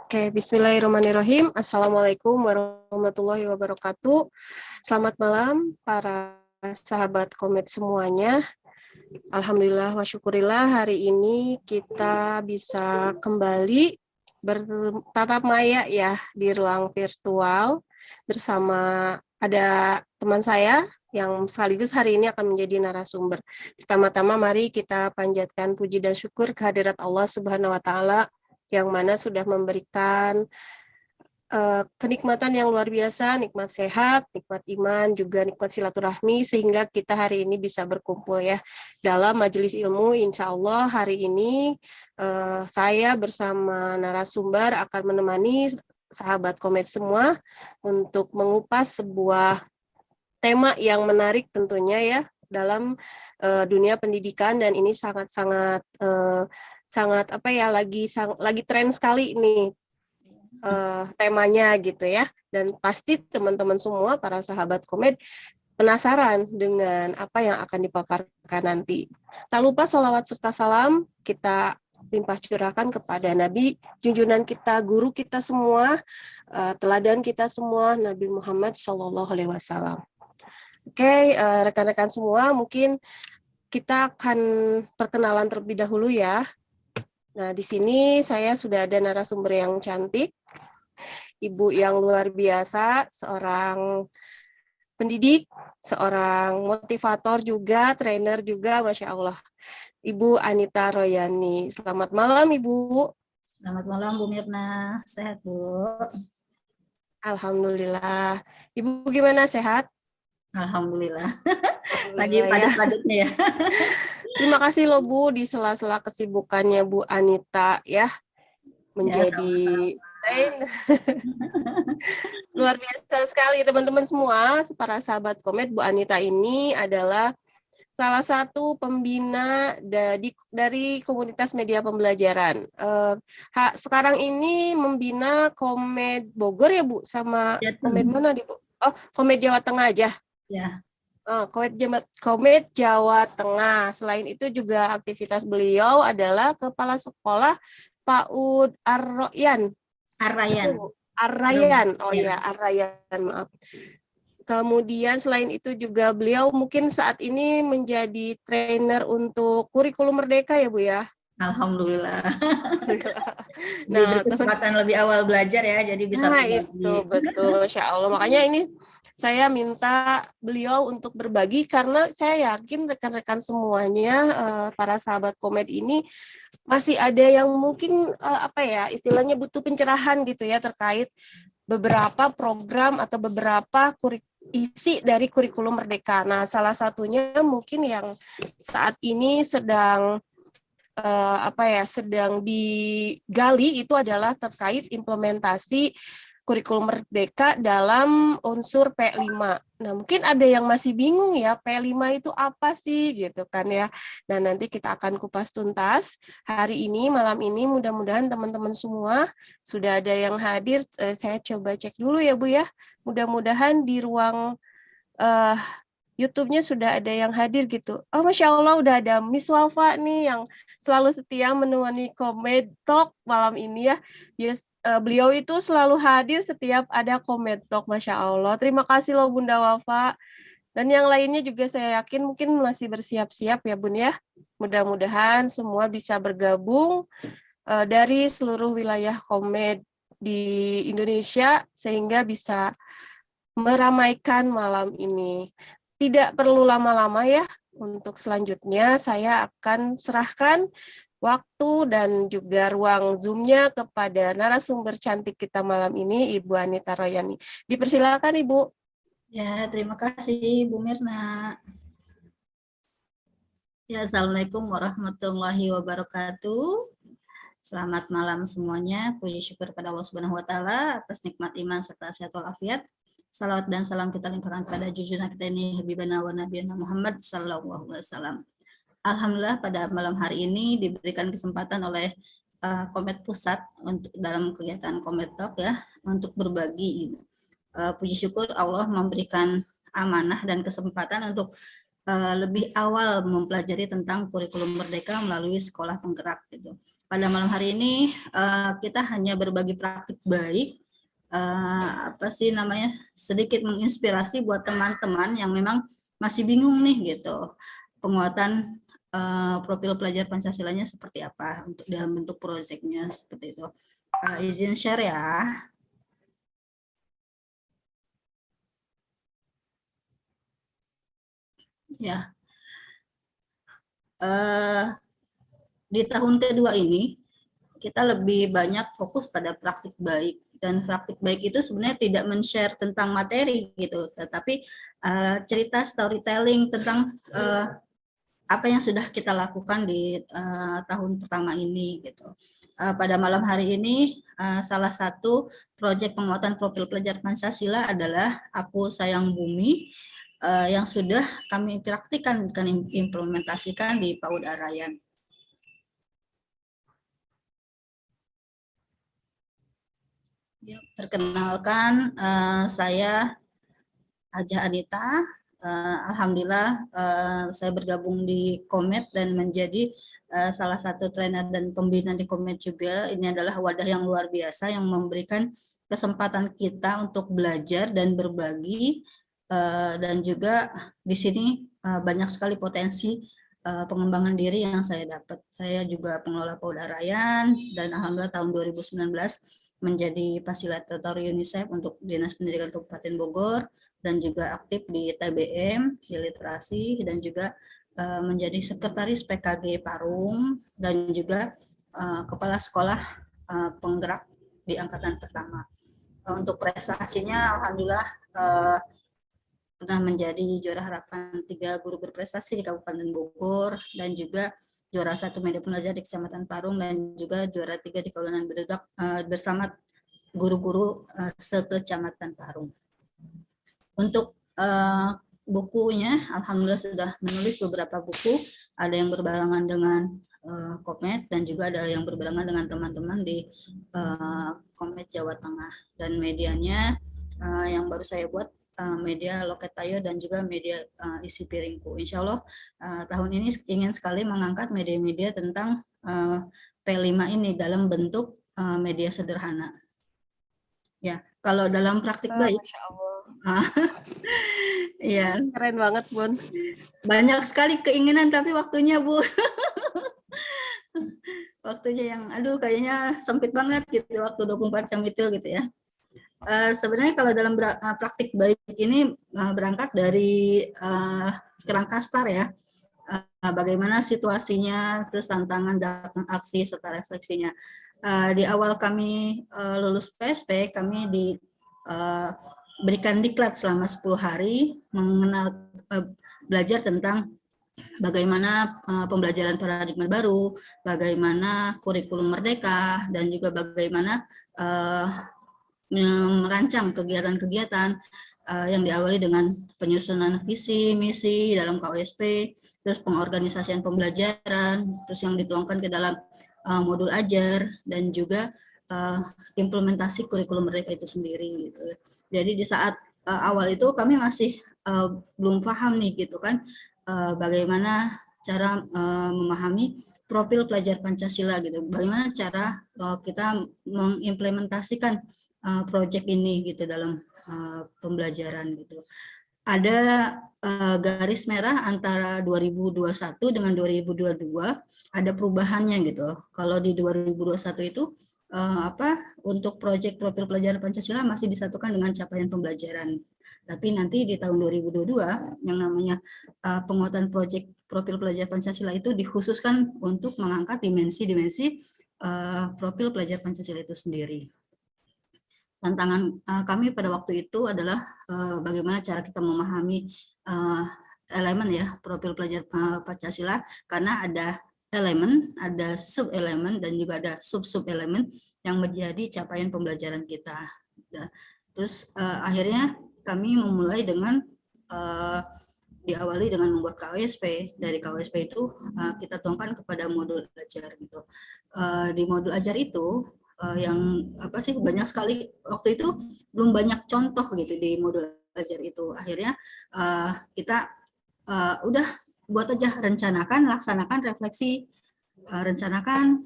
Oke, bismillahirrahmanirrahim. Assalamualaikum warahmatullahi wabarakatuh. Selamat malam para sahabat Komet semuanya. Alhamdulillah wa syukurillah hari ini kita bisa kembali bertatap maya ya di ruang virtual bersama ada teman saya yang sekaligus hari ini akan menjadi narasumber. Pertama-tama mari kita panjatkan puji dan syukur kehadirat Allah Subhanahu wa taala yang mana sudah memberikan kenikmatan yang luar biasa, nikmat sehat, nikmat iman, juga nikmat silaturahmi, sehingga kita hari ini bisa berkumpul ya dalam majelis ilmu. Insya Allah hari ini saya bersama narasumber akan menemani sahabat Komet semua untuk mengupas sebuah tema yang menarik tentunya ya dalam dunia pendidikan, dan ini sangat-sangat sangat apa ya lagi tren sekali nih temanya gitu ya, dan pasti teman-teman semua para sahabat Komet penasaran dengan apa yang akan dipaparkan nanti. Tak lupa sholawat serta salam kita limpah curahkan kepada Nabi junjungan kita, guru kita semua, teladan kita semua, Nabi Muhammad SAW. Oke, rekan-rekan semua, mungkin kita akan perkenalan terlebih dahulu ya. Nah, di sini saya sudah ada narasumber yang cantik, ibu yang luar biasa, seorang pendidik, seorang motivator juga, trainer juga, Masya Allah. Ibu Anita Royani. Selamat malam, Ibu. Selamat malam, Bu Mirna. Sehat, Bu? Alhamdulillah. Ibu gimana, sehat? Alhamdulillah. Lagi padat-padatnya ya. Terima kasih loh Bu, di sela-sela kesibukannya Bu Anita ya, menjadi luar biasa sekali teman-teman semua. Para sahabat Komet, Bu Anita ini adalah salah satu pembina dari komunitas media pembelajaran. Sekarang ini membina Komet Bogor ya Bu, sama Komet mana di Bu? Oh, Komet Jawa Tengah aja. Ya. Komet Jawa Tengah. Selain itu juga aktivitas beliau adalah Kepala Sekolah PAUD Ar-Rayan. Ar-Rayan. Oh ya, Ar-Rayan, maaf. Kemudian selain itu juga beliau mungkin saat ini menjadi trainer untuk kurikulum Merdeka ya Bu ya? Alhamdulillah. Nah, kesempatan lebih awal belajar ya, jadi bisa itu betul, Masya Allah. Makanya ini saya minta beliau untuk berbagi karena saya yakin rekan-rekan semuanya, para sahabat Komet ini masih ada yang mungkin apa ya istilahnya butuh pencerahan gitu ya terkait beberapa program atau beberapa isi dari kurikulum Merdeka. Nah, salah satunya mungkin yang saat ini sedang sedang digali itu adalah terkait implementasi kurikulum Merdeka dalam unsur P5. Nah, mungkin ada yang masih bingung ya, P5 itu apa sih gitu kan ya. Nah, nanti kita akan kupas tuntas hari ini, malam ini, mudah-mudahan teman-teman semua sudah ada yang hadir. Saya coba cek dulu ya Bu ya. Mudah-mudahan di ruang YouTube-nya sudah ada yang hadir gitu. Oh, Masya Allah, udah ada Miss Wafa nih yang selalu setia menemani Komet Talk malam ini ya. Yes, beliau itu selalu hadir setiap ada Komet Talk, Masya Allah. Terima kasih loh Bunda Wafa. Dan yang lainnya juga saya yakin mungkin masih bersiap-siap ya Bun ya. Mudah-mudahan semua bisa bergabung dari seluruh wilayah Komet di Indonesia sehingga bisa meramaikan malam ini. Tidak perlu lama-lama ya, untuk selanjutnya saya akan serahkan waktu dan juga ruang Zoom-nya kepada narasumber cantik kita malam ini, Ibu Anita Royani. Dipersilakan Ibu. Ya, terima kasih Bu Mirna. Ya, Assalamualaikum warahmatullahi wabarakatuh. Selamat malam semuanya. Puji syukur pada Allah Subhanahu wa taala atas nikmat iman serta sehat walafiat. Salawat dan salam kita limpahkan pada junjungan kita ini Habibana wa Nabiyana Muhammad sallallahu alaihi wasallam. Alhamdulillah pada malam hari ini diberikan kesempatan oleh Komet Pusat untuk dalam kegiatan Komet Talk ya untuk berbagi. Puji syukur Allah memberikan amanah dan kesempatan untuk lebih awal mempelajari tentang kurikulum merdeka melalui sekolah penggerak gitu. Pada malam hari ini kita hanya berbagi praktik baik, sedikit menginspirasi buat teman-teman yang memang masih bingung nih gitu, penguatan profil pelajar Pancasilanya seperti apa untuk dalam bentuk proyeknya seperti itu. Izin share ya. Ya, di tahun kedua ini kita lebih banyak fokus pada praktik baik, dan praktik baik itu sebenarnya tidak men-share tentang materi gitu, tetapi cerita storytelling tentang apa yang sudah kita lakukan di tahun pertama ini gitu. Pada malam hari ini salah satu proyek penguatan profil pelajar Pancasila adalah Aku Sayang Bumi, yang sudah kami praktikkan dan implementasikan di PAUD Arayan. Ya, perkenalkan, saya Haja Anita. Alhamdulillah saya bergabung di Komet dan menjadi salah satu trainer dan pembina di Komet juga. Ini adalah wadah yang luar biasa yang memberikan kesempatan kita untuk belajar dan berbagi, dan juga di sini banyak sekali potensi pengembangan diri yang saya dapat. Saya juga pengelola PAUD Arayan dan alhamdulillah tahun 2019 menjadi fasilitator UNICEF untuk Dinas Pendidikan Kabupaten Bogor, dan juga aktif di TBM, di literasi, dan juga menjadi sekretaris PKG Parung, dan juga kepala sekolah penggerak di angkatan pertama. Untuk prestasinya, alhamdulillah pernah menjadi juara harapan 3 guru berprestasi di Kabupaten Bogor, dan juga juara 1 media penerja di Kecamatan Parung, dan juga juara 3 di Kaulan Bededak bersama guru-guru sekecamatan Parung. Untuk bukunya, alhamdulillah sudah menulis beberapa buku, ada yang berbarengan dengan Komet, dan juga ada yang berbarengan dengan teman-teman di Komet Jawa Tengah. Dan medianya yang baru saya buat media Loket Tayo dan juga media Isi Piringku. Insya Allah tahun ini ingin sekali mengangkat media-media tentang P5 ini dalam bentuk media sederhana. Ya, kalau dalam praktik baik, Masya Allah. ya, Keren banget, Bun. banyak sekali keinginan tapi waktunya, Bu. Waktunya yang kayaknya sempit banget gitu, waktu 24 jam itu gitu ya. Sebenarnya kalau dalam praktik baik ini berangkat dari kerangka STAR ya. Bagaimana situasinya, terus tantangan dan aksi serta refleksinya. Di awal kami lulus PSP, kami berikan diklat selama 10 hari mengenal belajar tentang bagaimana pembelajaran paradigma baru, bagaimana kurikulum merdeka, dan juga bagaimana merancang kegiatan-kegiatan yang diawali dengan penyusunan visi, misi dalam KOSP, terus pengorganisasian pembelajaran, terus yang dituangkan ke dalam modul ajar, dan juga implementasi kurikulum mereka itu sendiri gitu. Jadi di saat awal itu kami masih belum paham nih gitu kan, bagaimana cara memahami profil pelajar Pancasila gitu. Bagaimana cara kita mengimplementasikan proyek ini gitu dalam pembelajaran gitu. Ada garis merah antara 2021 dengan 2022 ada perubahannya gitu. Kalau di 2021 itu untuk proyek profil pelajar Pancasila masih disatukan dengan capaian pembelajaran. Tapi nanti di tahun 2022 yang namanya penguatan proyek profil pelajar Pancasila itu dikhususkan untuk mengangkat dimensi-dimensi profil pelajar Pancasila itu sendiri. Tantangan kami pada waktu itu adalah bagaimana cara kita memahami elemen ya profil pelajar Pancasila, karena ada elemen, ada sub-elemen, dan juga ada sub-sub-elemen yang menjadi capaian pembelajaran kita. Terus akhirnya kami memulai dengan diawali dengan membuat KOSP. Dari KOSP itu kita tuangkan kepada modul ajar gitu. Di modul ajar itu yang banyak sekali, waktu itu belum banyak contoh gitu di modul ajar itu. Akhirnya kita udah buat aja, rencanakan, laksanakan, refleksi, rencanakan,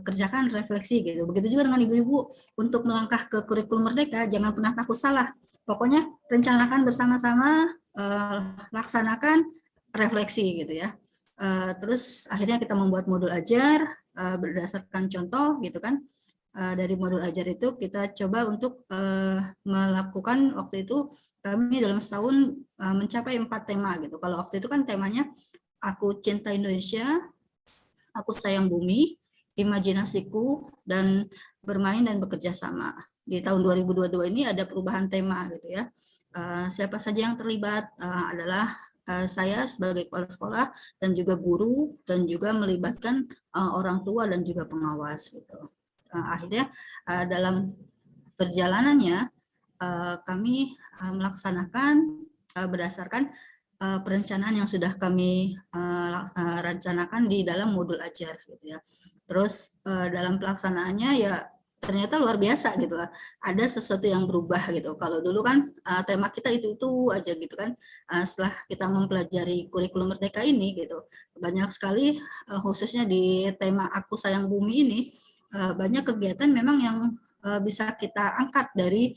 kerjakan, refleksi gitu. Begitu juga dengan ibu-ibu untuk melangkah ke kurikulum merdeka, jangan pernah takut salah. Pokoknya rencanakan bersama-sama, laksanakan, refleksi gitu ya. Terus akhirnya kita membuat modul ajar berdasarkan contoh gitu kan. Dari modul ajar itu kita coba untuk melakukan, waktu itu kami dalam setahun mencapai 4 tema gitu. Kalau waktu itu kan temanya Aku Cinta Indonesia, Aku Sayang Bumi, Imajinasiku, dan Bermain dan Bekerja Sama. Di tahun 2022 ini ada perubahan tema gitu ya. Siapa saja yang terlibat adalah saya sebagai kepala sekolah dan juga guru, dan juga melibatkan orang tua dan juga pengawas gitu. Akhirnya dalam perjalanannya kami melaksanakan berdasarkan perencanaan yang sudah kami rencanakan di dalam modul ajar gitu ya. Terus dalam pelaksanaannya ya ternyata luar biasa gitu lah. Ada sesuatu yang berubah gitu. Kalau dulu kan tema kita itu aja gitu kan. Setelah kita mempelajari kurikulum merdeka ini gitu, banyak sekali khususnya di tema Aku Sayang Bumi ini, banyak kegiatan memang yang bisa kita angkat dari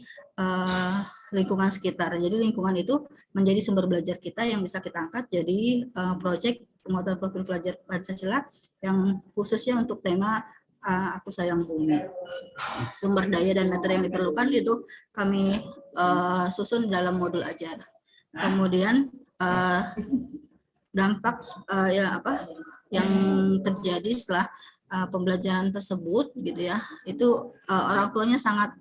lingkungan sekitar. Jadi lingkungan itu menjadi sumber belajar kita yang bisa kita angkat jadi proyek penguatan profil pelajar Pancasila yang khususnya untuk tema Aku Sayang Bumi. Sumber daya dan materi yang diperlukan itu kami susun dalam modul ajar. Kemudian dampak yang terjadi setelah pembelajaran tersebut gitu ya, itu orang tuanya sangat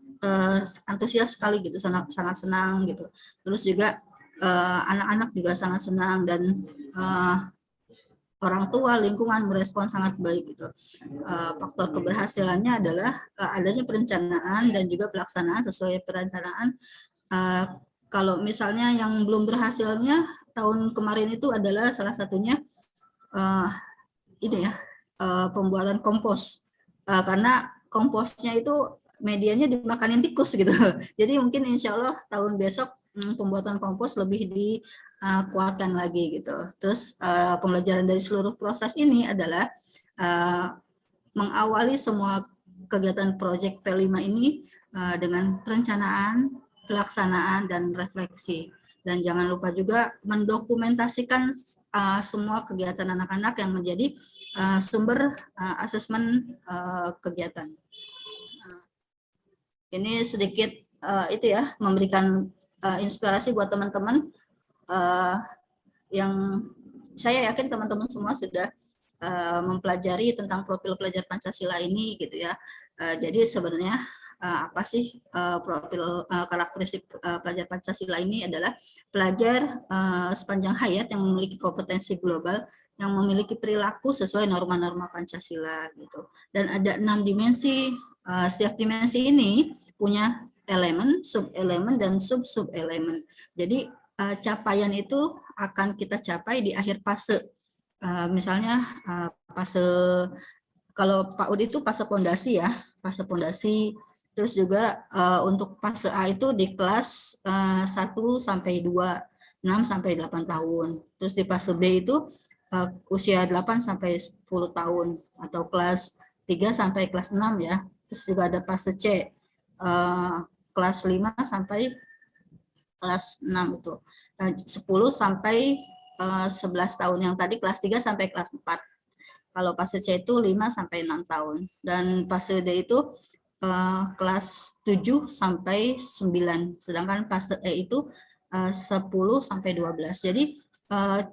antusias sekali gitu, sangat senang gitu. Terus juga anak-anak juga sangat senang, dan orang tua, lingkungan merespon sangat baik gitu. Faktor keberhasilannya adalah adanya perencanaan dan juga pelaksanaan sesuai perencanaan. Kalau misalnya yang belum berhasilnya tahun kemarin itu adalah salah satunya ini ya, pembuatan kompos, karena komposnya itu medianya dimakanin tikus gitu. Jadi mungkin insya Allah tahun besok pembuatan kompos lebih dikuatkan lagi gitu. Terus pembelajaran dari seluruh proses ini adalah mengawali semua kegiatan proyek P5 ini dengan perencanaan, pelaksanaan, dan refleksi. Dan jangan lupa juga mendokumentasikan semua kegiatan anak-anak yang menjadi sumber asesmen kegiatan. Ini sedikit itu ya, memberikan inspirasi buat teman-teman yang saya yakin teman-teman semua sudah mempelajari tentang profil pelajar Pancasila ini gitu ya. Jadi sebenarnya apa sih profil karakteristik pelajar Pancasila ini adalah pelajar sepanjang hayat yang memiliki kompetensi global, yang memiliki perilaku sesuai norma-norma Pancasila gitu. Dan ada 6 dimensi, setiap dimensi ini punya elemen, sub-elemen, dan sub-sub-elemen. Jadi capaian itu akan kita capai di akhir fase. Misalnya fase, kalau PAUD itu fase pondasi ya, fase pondasi. Terus juga untuk fase A itu di kelas 1 sampai 2, 6 sampai 8 tahun. Terus di fase B itu usia 8 sampai 10 tahun, atau kelas 3 sampai kelas 6 ya. Terus juga ada fase C, kelas 5 sampai kelas 6 itu. 10 sampai 11 tahun, yang tadi kelas 3 sampai kelas 4. Kalau fase C itu 5 sampai 6 tahun. Dan fase D itu kelas 7 sampai 9. Sedangkan fase E itu 10 sampai 12. Jadi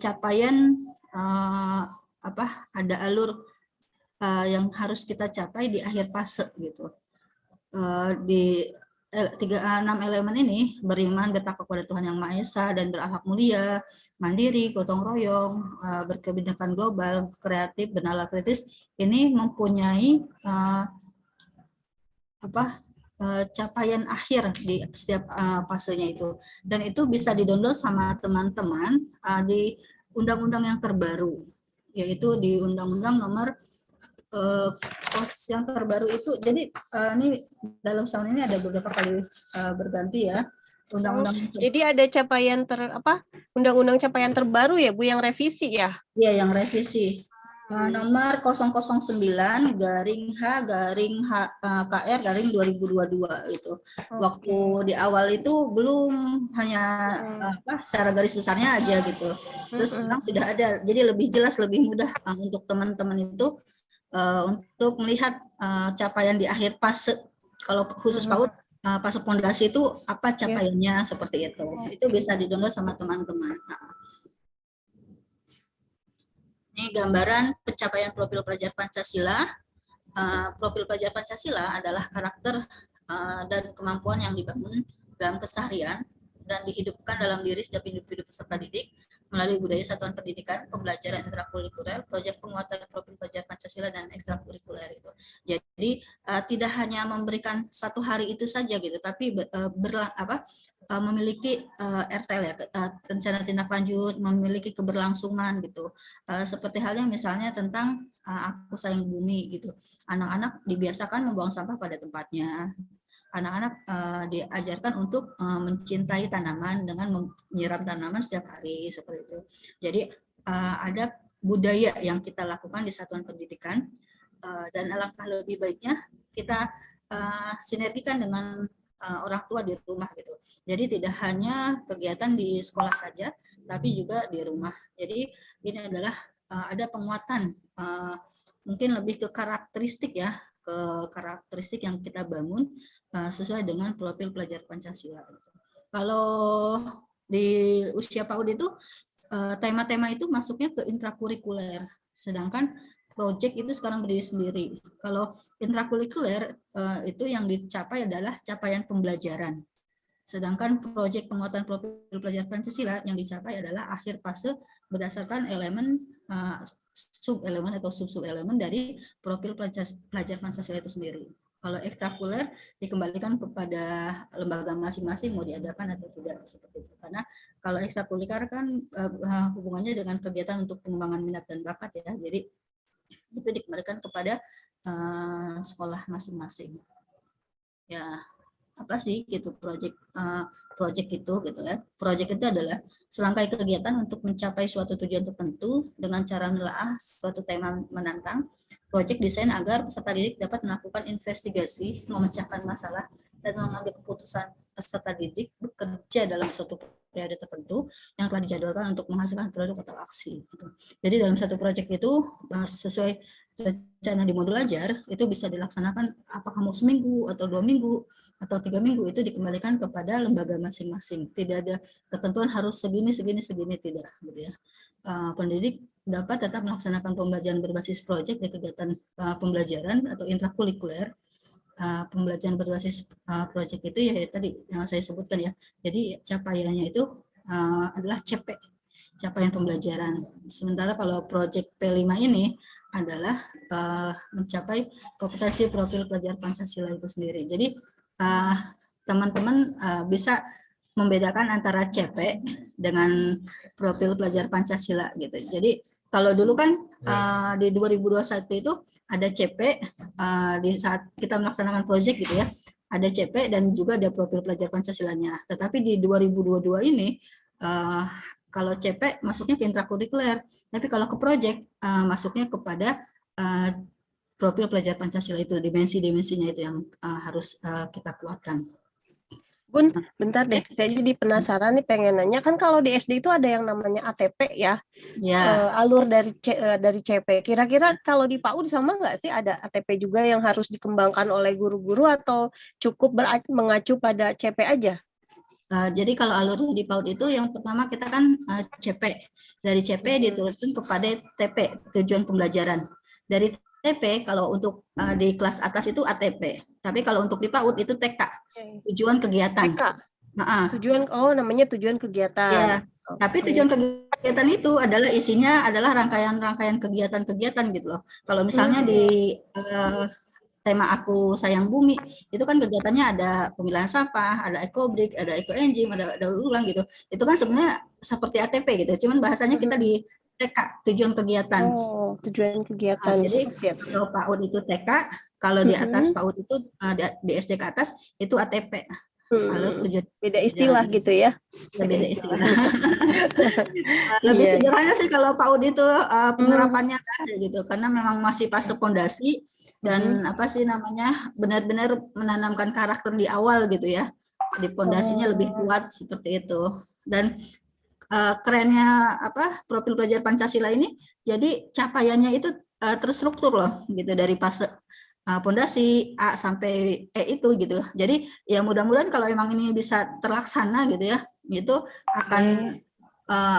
capaian ada alur yang harus kita capai di akhir fase gitu. Di 6 elemen ini, beriman, bertakwa kepada Tuhan Yang Maha Esa, dan berakhlak mulia, mandiri, gotong royong, berkebinekaan global, kreatif, bernalar kritis, ini mempunyai capaian akhir di setiap fasenya itu. Dan itu bisa di-download sama teman-teman di undang-undang yang terbaru, yaitu di Undang-Undang Nomor pos yang terbaru itu. Jadi ini dalam tahun ini ada beberapa kali berganti ya. undang-undang Jadi ada capaian undang-undang capaian terbaru ya Bu yang revisi ya? Iya, yang revisi. Nomor 009 garing H garing H KR garing 2022 itu. Waktu di awal itu belum, hanya secara garis besarnya aja gitu. Terus sekarang sudah ada, jadi lebih jelas, lebih mudah untuk teman-teman itu untuk melihat capaian di akhir fase. Kalau khusus PAUD, fase fondasi itu apa capaiannya, seperti itu. Itu bisa di-download sama teman-teman. Ini gambaran pencapaian profil pelajar Pancasila. Profil pelajar Pancasila adalah karakter dan kemampuan yang dibangun dalam keseharian dan dihidupkan dalam diri setiap individu peserta didik melalui budaya satuan pendidikan, pembelajaran intrakurikuler, proyek penguatan profil pelajar Pancasila dan ekstrakurikuler itu. Jadi tidak hanya memberikan satu hari itu saja gitu, tapi memiliki RTL ya, rencana tindak lanjut, memiliki keberlangsungan gitu. Seperti halnya misalnya tentang Aku Sayang Bumi gitu. Anak-anak dibiasakan membuang sampah pada tempatnya. Anak-anak diajarkan untuk mencintai tanaman dengan menyiram tanaman setiap hari, seperti itu. Jadi ada budaya yang kita lakukan di satuan pendidikan, dan alangkah lebih baiknya kita sinergikan dengan orang tua di rumah gitu. Jadi tidak hanya kegiatan di sekolah saja, tapi juga di rumah. Jadi ini adalah ada penguatan, mungkin lebih ke karakteristik ya, ke karakteristik yang kita bangun sesuai dengan profil pelajar Pancasila. Kalau di usia PAUD itu tema-tema itu masuknya ke intrakurikuler, sedangkan proyek itu sekarang berdiri sendiri. Kalau intrakurikuler itu yang dicapai adalah capaian pembelajaran, sedangkan proyek penguatan profil pelajar Pancasila yang dicapai adalah akhir fase berdasarkan elemen sub-elemen atau sub-elemen dari profil pelajar Pancasila itu sendiri. Kalau ekstrakurikuler dikembalikan kepada lembaga masing-masing mau diadakan atau tidak, seperti itu. Karena kalau ekstrakurikuler kan hubungannya dengan kegiatan untuk pengembangan minat dan bakat ya. Jadi itu dikembalikan kepada sekolah masing-masing. Ya, apa sih gitu project itu gitu ya. Project itu adalah serangkai kegiatan untuk mencapai suatu tujuan tertentu dengan cara menelaah suatu tema menantang. Project desain agar peserta didik dapat melakukan investigasi, memecahkan masalah dan mengambil keputusan. Peserta didik bekerja dalam suatu periode tertentu yang telah dijadwalkan untuk menghasilkan produk atau aksi. Gitu. Jadi dalam satu project itu sesuai rencana di modul ajar itu bisa dilaksanakan apakah mau seminggu atau 2 minggu atau 3 minggu, itu dikembalikan kepada lembaga masing-masing. Tidak ada ketentuan harus segini tidak, gitu ya. Pendidik dapat tetap melaksanakan pembelajaran berbasis proyek di kegiatan pembelajaran atau intrakurikuler. Pembelajaran berbasis proyek itu ya tadi yang saya sebutkan ya. Jadi capaiannya itu adalah CP, capaian pembelajaran. Sementara kalau proyek P5 ini adalah mencapai kompetensi profil pelajar Pancasila itu sendiri. Jadi teman-teman bisa membedakan antara CP dengan profil pelajar Pancasila gitu. Jadi kalau dulu kan di 2021 itu ada CP di saat kita melaksanakan proyek gitu ya, ada CP dan juga ada profil pelajar Pancasilanya. Tetapi di 2022 ini kalau CP masuknya ke intrakurikuler, tapi kalau ke proyek masuknya kepada profil pelajar Pancasila itu, dimensi-dimensinya itu yang harus kita kuatkan. Bun, bentar deh, saya jadi penasaran nih, pengen nanya, kan kalau di SD itu ada yang namanya ATP ya, alur dari CP. Kira-kira kalau di PAUD sama nggak sih, ada ATP juga yang harus dikembangkan oleh guru-guru atau cukup mengacu pada CP aja? Jadi kalau alur di PAUD itu yang pertama kita kan CP. Dari CP diturunkan kepada TP, tujuan pembelajaran. Dari TP kalau untuk di kelas atas itu ATP. Tapi kalau untuk di PAUD itu TK, tujuan kegiatan. TK? Tujuan, namanya tujuan kegiatan. Ya, tapi tujuan kegiatan itu adalah isinya adalah rangkaian-rangkaian kegiatan-kegiatan gitu loh. Kalau misalnya di tema Aku Sayang Bumi, itu kan kegiatannya ada pemilahan sampah, ada ekobrik, ada ekoenzim, ada daur ulang gitu. Itu kan sebenarnya seperti ATP gitu, cuman bahasanya kita di TK, tujuan kegiatan. Oh, tujuan kegiatan. Jadi kalau PAUD itu TK, kalau di atas PAUD itu di SD ke atas itu ATP. Lalu tujuan Beda istilah gitu ya. beda istilah. Lebih Iya. sederhana sih kalau PAUD itu penerapannya kan gitu, karena memang masih fase pondasi dan apa sih namanya benar-benar menanamkan karakter di awal gitu ya. Di pondasinya lebih kuat seperti itu. Dan kerennya apa profil pelajar Pancasila ini, jadi capaiannya itu terstruktur loh gitu dari fase pondasi A sampai E itu gitu. Jadi ya mudah-mudahan kalau emang ini bisa terlaksana gitu ya, itu akan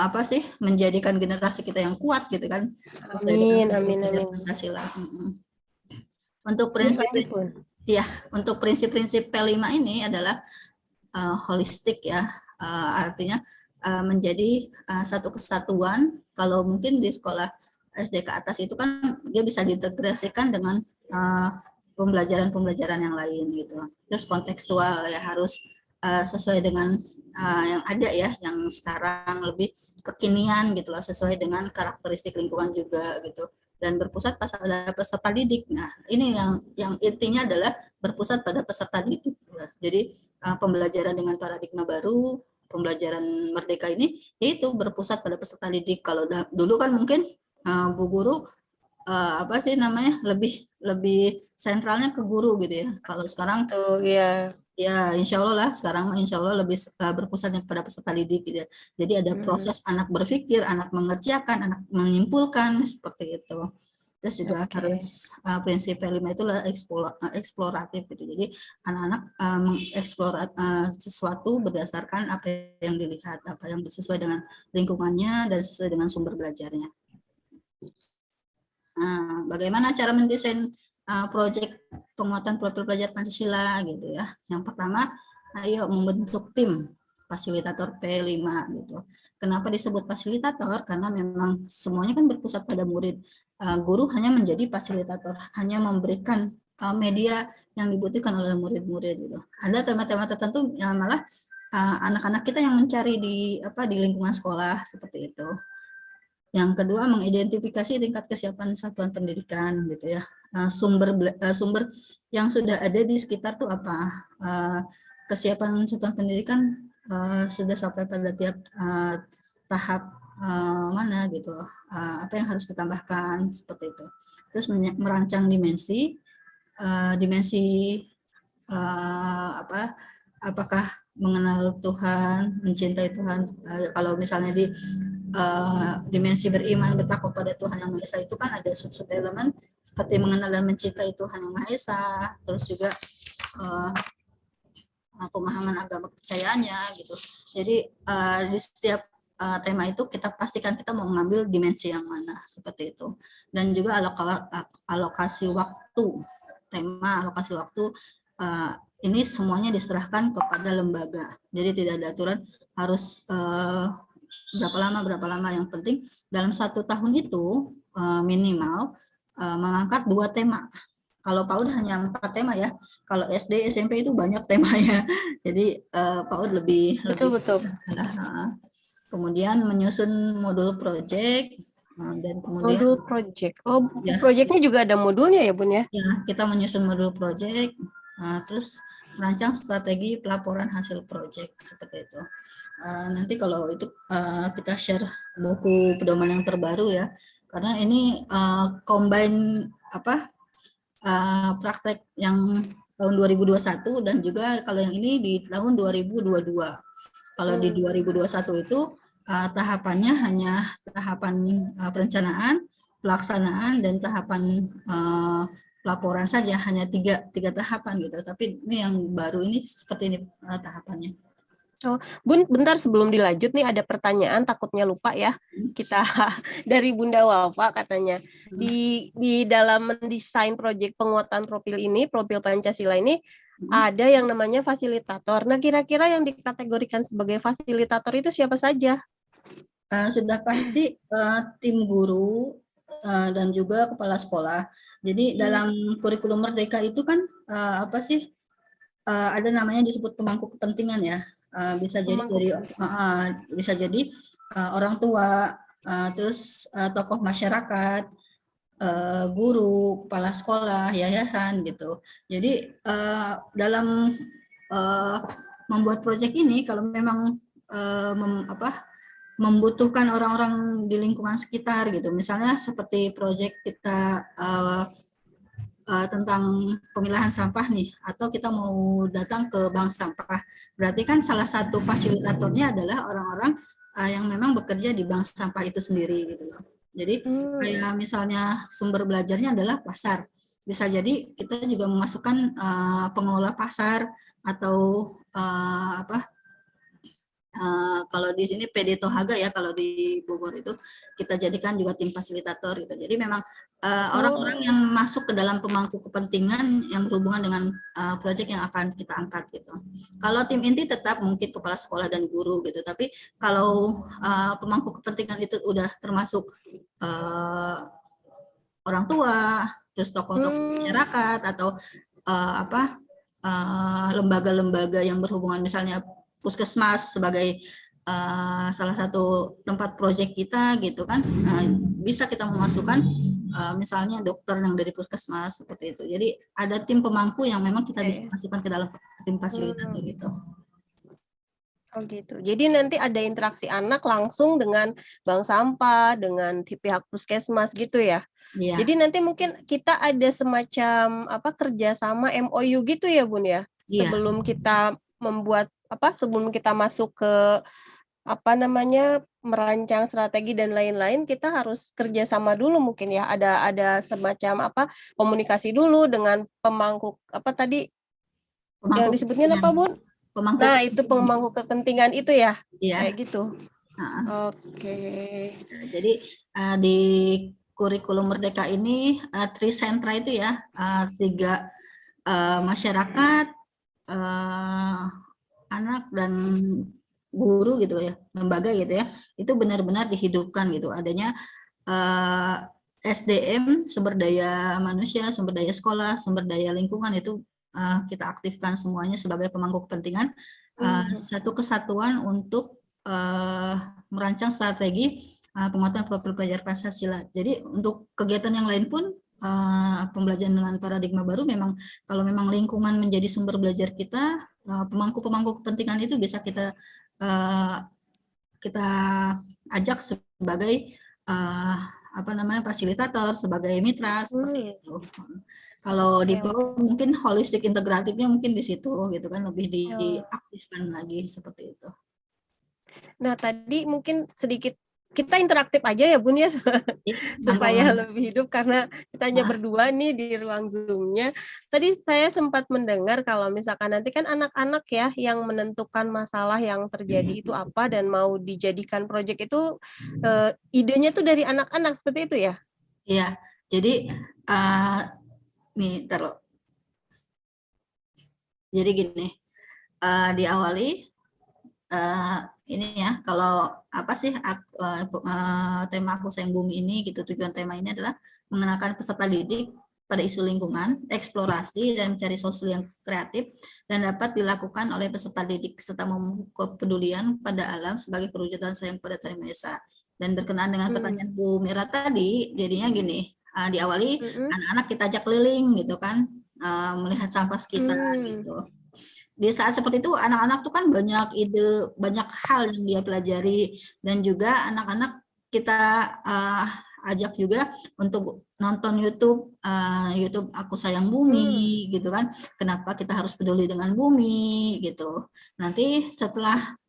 apa sih menjadikan generasi kita yang kuat gitu kan sesuai dengan Amin, amin, amin. Pancasila. Untuk Ya, prinsip lanjut, Bun. ya untuk prinsip-prinsip P5 ini adalah holistik ya, artinya menjadi satu kesatuan. Kalau mungkin di sekolah SD ke atas itu kan dia bisa diintegrasikan dengan pembelajaran-pembelajaran yang lain gitu. Terus kontekstual ya harus sesuai dengan yang ada ya, yang sekarang lebih kekinian gitu loh, sesuai dengan karakteristik lingkungan juga gitu. Dan berpusat pada peserta didik. Nah, ini yang intinya adalah berpusat pada peserta didik. Jadi pembelajaran dengan paradigma baru, pembelajaran merdeka ini yaitu berpusat pada peserta didik. Kalau dulu kan mungkin Bu Guru apa sih namanya lebih sentralnya ke guru gitu ya. Kalau sekarang Tuh, ya. ya insya Allah lah sekarang insya Allah lebih berpusat pada peserta didik gitu ya. Jadi ada proses anak berpikir, anak mengerjakan, anak menyimpulkan seperti itu. Terus juga harus prinsip P5 itu eksploratif gitu. Jadi anak-anak mengeksplor sesuatu berdasarkan apa yang dilihat, apa yang sesuai dengan lingkungannya dan sesuai dengan sumber belajarnya. Bagaimana cara mendesain proyek penguatan profil pelajar Pancasila gitu ya. Yang pertama, ayo membentuk tim fasilitator P5 gitu. Kenapa disebut fasilitator? Karena memang semuanya kan berpusat pada murid. Guru hanya menjadi fasilitator, hanya memberikan media yang dibutuhkan oleh murid-murid gitu. Ada tema-tema tertentu yang malah anak-anak kita yang mencari di lingkungan sekolah seperti itu. Yang kedua, mengidentifikasi tingkat kesiapan satuan pendidikan gitu ya. Sumber yang sudah ada di sekitar tuh apa? Kesiapan satuan pendidikan sudah sampai pada tiap tahap mana gitu. Apa yang harus ditambahkan seperti itu. Terus merancang dimensi apakah mengenal Tuhan, mencintai Tuhan. Kalau misalnya di dimensi beriman bertakwa pada Tuhan Yang Maha Esa itu kan ada sub elemen seperti mengenal dan mencintai Tuhan Yang Maha Esa, terus juga pemahaman agama kepercayaannya gitu. Jadi di setiap tema itu kita pastikan kita mau mengambil dimensi yang mana seperti itu. Dan juga alokasi waktu, tema alokasi waktu ini semuanya diserahkan kepada lembaga. Jadi tidak ada aturan harus berapa lama. Yang penting dalam 1 tahun itu minimal mengangkat 2 tema. Kalau PAUD hanya 4 tema ya. Kalau SD, SMP itu banyak temanya. Jadi PAUD lebih Betul. Kemudian menyusun modul proyek dan kemudian modul proyek. Proyeknya juga ada modulnya ya, Bun ya? Ya, kita menyusun modul proyek, terus merancang strategi pelaporan hasil proyek seperti itu. Nanti kalau itu kita share buku pedoman yang terbaru ya, karena ini combine praktek yang tahun 2021 dan juga kalau yang ini di tahun 2022. Kalau di 2021 itu tahapannya hanya tahapan perencanaan, pelaksanaan dan tahapan laporan saja, hanya tiga tahapan gitu. Tapi ini yang baru ini seperti ini tahapannya. Oh, Bun, bentar sebelum dilanjut nih ada pertanyaan, takutnya lupa ya. Kita dari Bunda Wafa katanya di dalam mendesain proyek penguatan profil Pancasila ini ada yang namanya fasilitator. Nah, kira-kira yang dikategorikan sebagai fasilitator itu siapa saja? Sudah pasti tim guru dan juga kepala sekolah. Jadi dalam kurikulum Merdeka itu kan ada namanya disebut pemangku kepentingan ya. Bisa jadi orang tua, terus tokoh masyarakat, guru, kepala sekolah, yayasan gitu. Jadi dalam membuat proyek ini kalau memang membutuhkan orang-orang di lingkungan sekitar gitu. Misalnya seperti proyek kita tentang pemilahan sampah nih, atau kita mau datang ke bank sampah. Berarti kan salah satu fasilitatornya adalah orang-orang yang memang bekerja di bank sampah itu sendiri gitu loh. Jadi kayak misalnya sumber belajarnya adalah pasar. Bisa jadi kita juga memasukkan pengelola pasar atau kalau di sini PD Tohaga ya, kalau di Bogor itu kita jadikan juga tim fasilitator gitu. Jadi memang orang-orang yang masuk ke dalam pemangku kepentingan yang berhubungan dengan proyek yang akan kita angkat gitu. Kalau tim inti tetap mungkin kepala sekolah dan guru gitu. Tapi kalau pemangku kepentingan itu udah termasuk orang tua, terus tokoh-tokoh masyarakat atau lembaga-lembaga yang berhubungan, misalnya Puskesmas sebagai salah satu tempat proyek kita gitu kan, bisa kita memasukkan misalnya dokter yang dari Puskesmas seperti itu. Jadi ada tim pemangku yang memang kita bisa masukkan ke dalam tim fasilitator gitu. Oh gitu. Jadi nanti ada interaksi anak langsung dengan bank sampah, dengan pihak puskesmas gitu ya. Iya. Jadi nanti mungkin kita ada semacam kerjasama MOU gitu ya Bun ya. Iya. Sebelum kita membuat sebelum kita masuk ke merancang strategi dan lain-lain, kita harus kerjasama dulu mungkin ya. Ada semacam komunikasi dulu dengan pemangku yang disebutnya apa Bun? Nah, itu pemangku kepentingan itu ya? Iya. Kayak gitu. Oke. Jadi di kurikulum Merdeka ini Trisentra itu ya, 3 masyarakat, anak dan guru gitu ya, lembaga gitu ya, itu benar-benar dihidupkan gitu. Adanya SDM, sumber daya manusia, sumber daya sekolah, sumber daya lingkungan itu kita aktifkan semuanya sebagai pemangku kepentingan, satu kesatuan untuk merancang strategi penguatan profil pelajar Pancasila. Jadi untuk kegiatan yang lain pun pembelajaran dengan paradigma baru, memang kalau memang lingkungan menjadi sumber belajar kita, pemangku-pemangku kepentingan itu bisa kita ajak sebagai fasilitator, sebagai mitra seperti itu. Kalau di PO mungkin holistik integratifnya mungkin di situ gitu kan, lebih diaktifkan lagi seperti itu. Nah, tadi mungkin sedikit kita interaktif aja ya Bun ya, supaya lebih hidup karena kita hanya berdua nih di ruang Zoom-nya. Tadi saya sempat mendengar kalau misalkan nanti kan anak-anak ya yang menentukan masalah yang terjadi itu apa dan mau dijadikan proyek itu, idenya tuh dari anak-anak seperti itu ya? Iya, jadi nih taruh. Jadi gini, diawali ini ya, kalau tema Aku Sayang Bumi ini gitu, tujuan tema ini adalah mengenalkan peserta didik pada isu lingkungan, eksplorasi dan mencari solusi yang kreatif dan dapat dilakukan oleh peserta didik serta membuka kepedulian pada alam sebagai perwujudan sayang pada Tuhan Maha Esa. Dan berkenaan dengan pertanyaan Bu Mira tadi, jadinya gini, diawali anak-anak kita ajak keliling gitu kan, melihat sampah sekitar gitu. Di saat seperti itu anak-anak tuh kan banyak ide, banyak hal yang dia pelajari, dan juga anak-anak kita ajak juga untuk nonton YouTube Aku Sayang Bumi gitu kan. Kenapa kita harus peduli dengan bumi gitu. Nanti setelah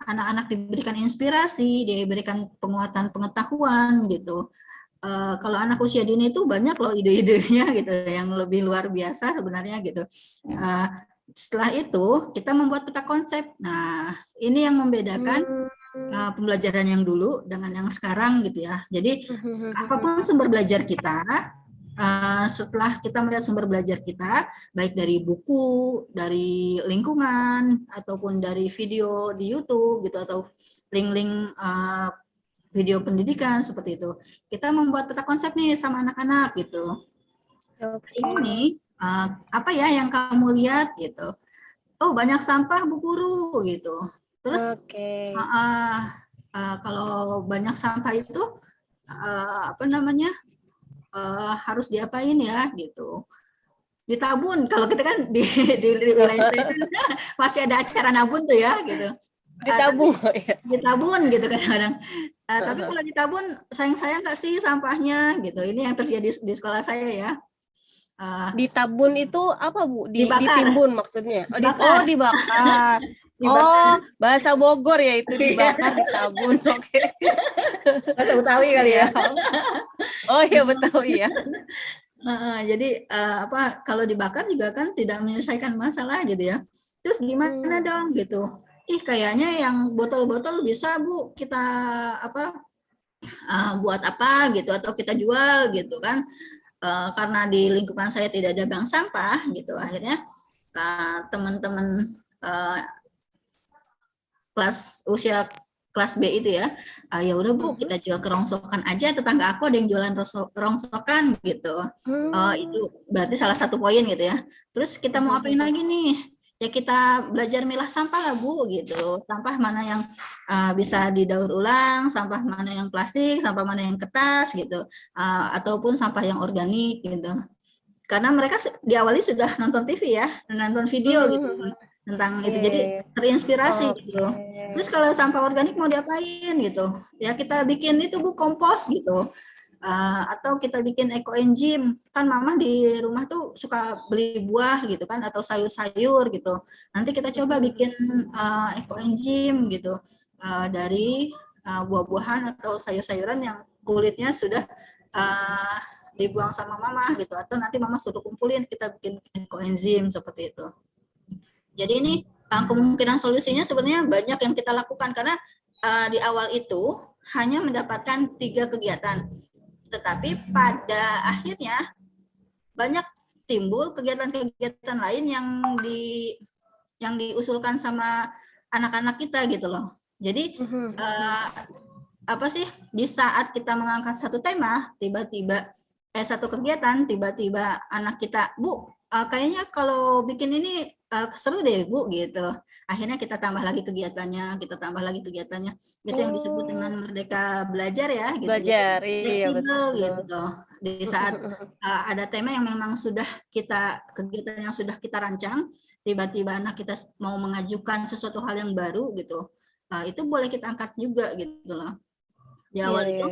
anak-anak diberikan inspirasi, diberikan penguatan pengetahuan gitu. Kalau anak usia dini itu banyak loh ide-idenya gitu yang lebih luar biasa sebenarnya gitu. Setelah itu kita membuat peta konsep. Nah, ini yang membedakan pembelajaran yang dulu dengan yang sekarang gitu ya. Jadi apapun sumber belajar kita, setelah kita melihat sumber belajar kita, baik dari buku, dari lingkungan, ataupun dari video di YouTube gitu, atau link-link video pendidikan seperti itu, kita membuat peta konsep nih sama anak-anak gitu. Ini apa ya yang kamu lihat gitu? Oh, banyak sampah Bu Guru gitu. Terus kalau banyak sampah itu harus diapain ya gitu. ditabun. Kalau kita kan di wilayah saya kan masih ada acara nabun tuh ya gitu. Tapi Ditabung ya. ditabun gitu kadang-kadang. Tapi kalau ditabun sayang-sayang nggak sih sampahnya gitu. Ini yang terjadi di sekolah saya ya. Ditabun itu apa Bu? Dibakar, Ditimbun maksudnya? dibakar, Dibakar. dibakar. Bahasa Bogor ya itu dibakar, ditabun. Oke. Bahasa Betawi kali ya. Siap. Oh iya betul ya. Jadi apa kalau dibakar juga kan tidak menyelesaikan masalah gitu ya. Terus gimana dong gitu? Kayaknya yang botol-botol bisa Bu kita apa buat apa gitu atau kita jual gitu kan. Karena di lingkungan saya tidak ada bank sampah gitu, akhirnya teman-teman kelas usia kelas B itu ya, ya udah Bu kita jual ke rongsokan aja, tetangga aku ada yang jualan rongsokan gitu. Itu berarti salah satu poin gitu ya. Terus kita mau apain lagi nih? Ya kita belajar milah sampah lah Bu gitu. Sampah mana yang bisa didaur ulang, sampah mana yang plastik, sampah mana yang kertas gitu, ataupun sampah yang organik gitu. Karena mereka diawali sudah nonton TV ya, nonton video gitu tentang itu, jadi terinspirasi gitu. Terus kalau sampah organik mau diapain gitu? Ya kita bikin itu Bu kompos gitu. Atau kita bikin ekoenzim, kan mama di rumah tuh suka beli buah gitu kan atau sayur-sayur gitu, nanti kita coba bikin ekoenzim gitu dari buah-buahan atau sayur-sayuran yang kulitnya sudah dibuang sama mama gitu, atau nanti mama suruh kumpulin kita bikin ekoenzim seperti itu. Jadi ini kemungkinan solusinya sebenarnya banyak yang kita lakukan, karena di awal itu hanya mendapatkan 3 kegiatan. Tetapi pada akhirnya banyak timbul kegiatan-kegiatan lain yang diusulkan sama anak-anak kita gitu loh. Jadi apa sih, di saat kita mengangkat satu tema, tiba-tiba satu kegiatan, tiba-tiba anak kita, Bu, kayaknya kalau bikin ini seru deh Bu gitu. Akhirnya kita tambah lagi kegiatannya. Itu yang disebut dengan merdeka belajar ya. Gitu. Belajar, iya betul. Gitu. Di saat ada tema yang memang sudah kegiatan yang sudah kita rancang, tiba-tiba anak kita mau mengajukan sesuatu hal yang baru gitu, itu boleh kita angkat juga gitu loh. Di awal itu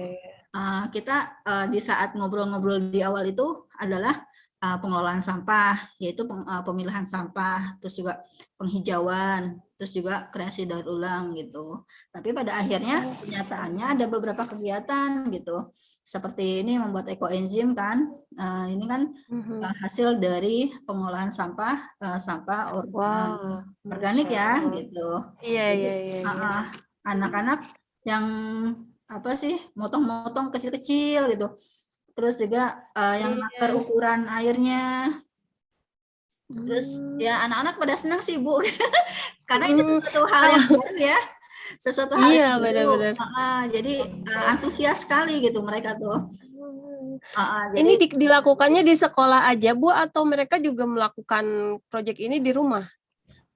kita di saat ngobrol-ngobrol di awal itu adalah pengelolaan sampah, yaitu pemilahan sampah, terus juga penghijauan, terus juga kreasi daur ulang gitu. Tapi pada akhirnya kenyataannya ada beberapa kegiatan gitu, seperti ini membuat ekoenzim kan, ini kan hasil dari pengolahan sampah organik ya gitu. Iya. Anak-anak yang apa sih motong-motong kecil-kecil gitu. Terus juga yang nakar ukuran airnya. Terus ya anak-anak pada senang sih Bu, karena itu sesuatu hal yang baru ya, sesuatu hal yang baru. Jadi antusias sekali gitu mereka tuh. Ini dilakukannya di sekolah aja Bu, atau mereka juga melakukan proyek ini di rumah?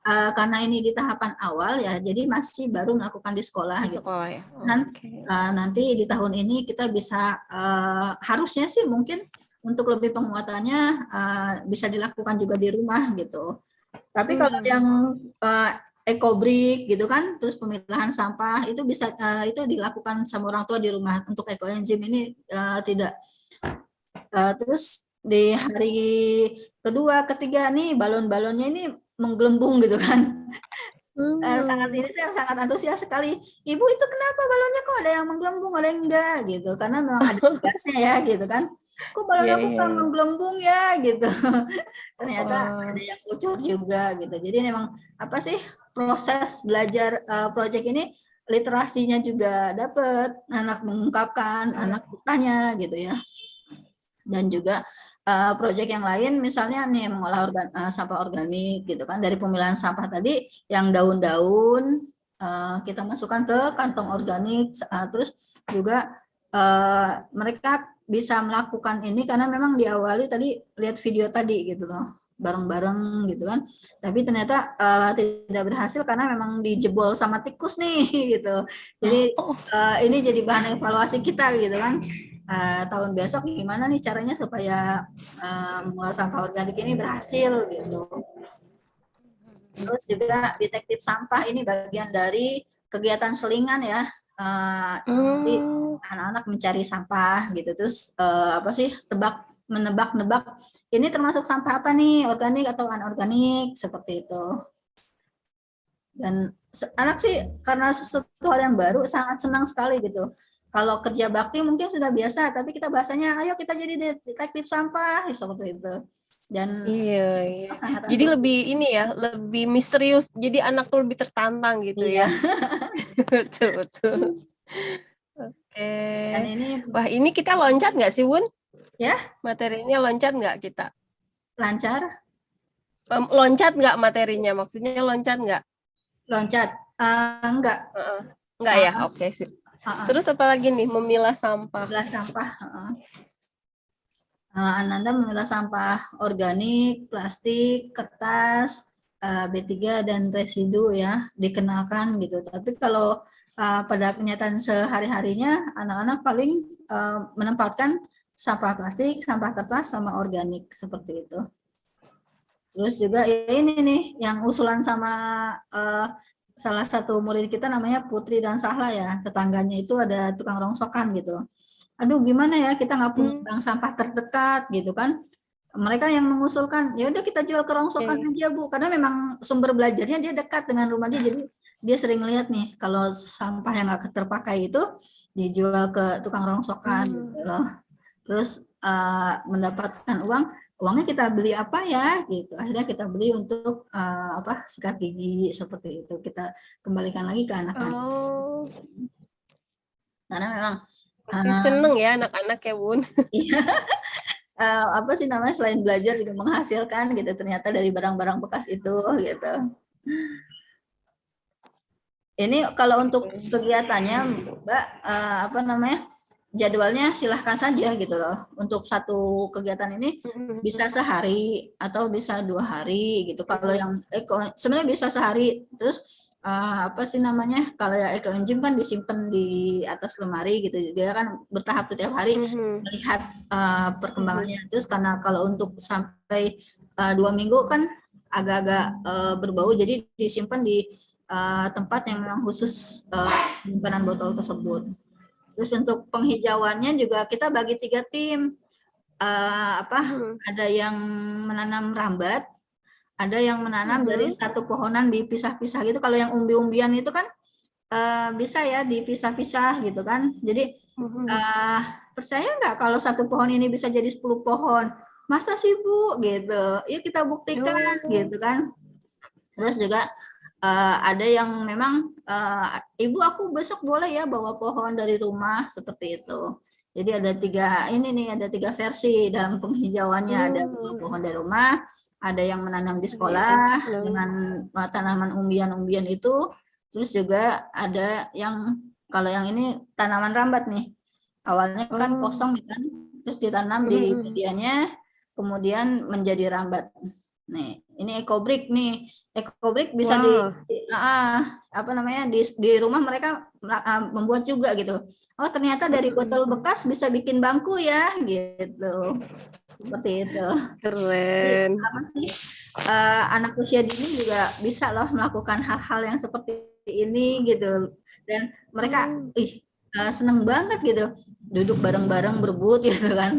Karena ini di tahapan awal ya, jadi masih baru melakukan di sekolah. Gitu. Sekolah ya. Nanti di tahun ini kita bisa harusnya sih mungkin untuk lebih penguatannya bisa dilakukan juga di rumah gitu. Tapi kalau yang ekobrik gitu kan, terus pemilahan sampah itu bisa itu dilakukan sama orang tua di rumah. Untuk ekoenzim ini tidak. Terus di hari kedua, ketiga nih balon-balonnya ini menggelembung gitu kan. Sangat antusias sekali. Ibu itu kenapa balonnya kok ada yang menggelembung, ada yang enggak gitu. Karena memang ada tugasnya ya gitu kan. Kok balon aku kan menggelembung ya gitu. Ternyata ada yang bocor juga gitu. Jadi memang apa sih proses belajar proyek ini, literasinya juga dapat, anak mengungkapkan, anak bertanya gitu ya. Dan juga proyek yang lain misalnya nih mengolah sampah organik gitu kan, dari pemilahan sampah tadi yang daun-daun kita masukkan ke kantong organik, terus juga mereka bisa melakukan ini karena memang diawali tadi lihat video tadi gitu loh, bareng-bareng gitu kan, tapi ternyata tidak berhasil karena memang dijebol sama tikus nih gitu. Jadi ini jadi bahan evaluasi kita gitu kan. tahun besok gimana nih caranya supaya mengolah sampah organik ini berhasil gitu. Terus juga detektif sampah ini bagian dari kegiatan selingan ya. Jadi anak-anak mencari sampah gitu. Terus apa sih menebak-nebak ini termasuk sampah apa nih, organik atau anorganik seperti itu. Dan anak sih karena sesuatu hal yang baru sangat senang sekali gitu. Kalau kerja bakti mungkin sudah biasa, tapi kita bahasanya ayo kita jadi detektif sampah seperti itu. Dan Iya. sangat Jadi antusias. lebih ini ya, lebih misterius. Jadi anak tuh lebih tertantang gitu Iya. ya. Betul, betul. Oke. Dan ini Wah, ini kita loncat nggak sih, Wun? ya Materinya loncat nggak kita? lancar. Loncat nggak materinya? Maksudnya loncat nggak? Loncat. Enggak. Nggak ya? Uh, Oke, sip. uh, uh, Terus apa lagi nih? Memilah sampah. Memilah sampah. Ananda memilah sampah organik, plastik, kertas, B3 dan residu ya dikenalkan gitu. Tapi kalau pada kenyataan sehari-harinya anak-anak paling menempatkan sampah plastik, sampah kertas sama organik seperti itu. Terus juga ya ini nih yang usulan sama salah satu murid kita namanya Putri dan Sahla ya, tetangganya itu ada tukang rongsokan gitu. Aduh gimana ya kita nggak punya bank sampah terdekat gitu kan. Mereka yang mengusulkan ya udah kita jual ke rongsokan aja Bu, karena memang sumber belajarnya dia dekat dengan rumah dia, jadi dia sering lihat nih kalau sampah yang nggak terpakai itu dijual ke tukang rongsokan gitu loh. Terus mendapatkan uangnya kita beli apa ya gitu, akhirnya kita beli untuk sikat gigi seperti itu, kita kembalikan lagi ke anak-anak. Karena memang seneng ya anak-anak ya Bun. Iya. Apa sih namanya, selain belajar juga menghasilkan gitu ternyata dari barang-barang bekas itu gitu. Ini kalau untuk kegiatannya Mbak apa namanya, jadwalnya silahkan saja gitu loh. Untuk satu kegiatan ini bisa sehari atau bisa 2 hari gitu. Kalau yang sebenarnya bisa sehari. Terus apa sih namanya, kalau ya eco enzim kan disimpan di atas lemari gitu, dia kan bertahap setiap hari melihat perkembangannya. Terus karena kalau untuk sampai 2 minggu kan agak-agak berbau, jadi disimpan di tempat yang memang khusus penyimpanan botol tersebut. Terus untuk penghijauannya juga kita bagi 3 tim. Ada yang menanam rambat, ada yang menanam dari satu pohonan dipisah-pisah gitu. Kalau yang umbi-umbian itu kan bisa ya dipisah-pisah gitu kan. Jadi percaya nggak kalau satu pohon ini bisa jadi 10 pohon? Masa sih Bu gitu? Yuk kita buktikan gitu kan. Terus juga ada yang memang Ibu aku besok boleh ya bawa pohon dari rumah seperti itu. Jadi ada 3 versi dalam penghijauannya. Ada pohon dari rumah, ada yang menanam di sekolah dengan tanaman umbian-umbian itu. Terus juga ada yang kalau yang ini tanaman rambat nih. Awalnya kan kosong kan, terus ditanam di medianya, kemudian menjadi rambat. Nih, ini ekobrik nih. Ekobrik bisa di rumah mereka membuat juga gitu. Oh ternyata dari botol bekas bisa bikin bangku ya gitu, seperti itu. Keren. Jadi, anak usia dini juga bisa loh melakukan hal-hal yang seperti ini gitu, dan mereka seneng banget gitu duduk bareng-bareng berebut gitu kan.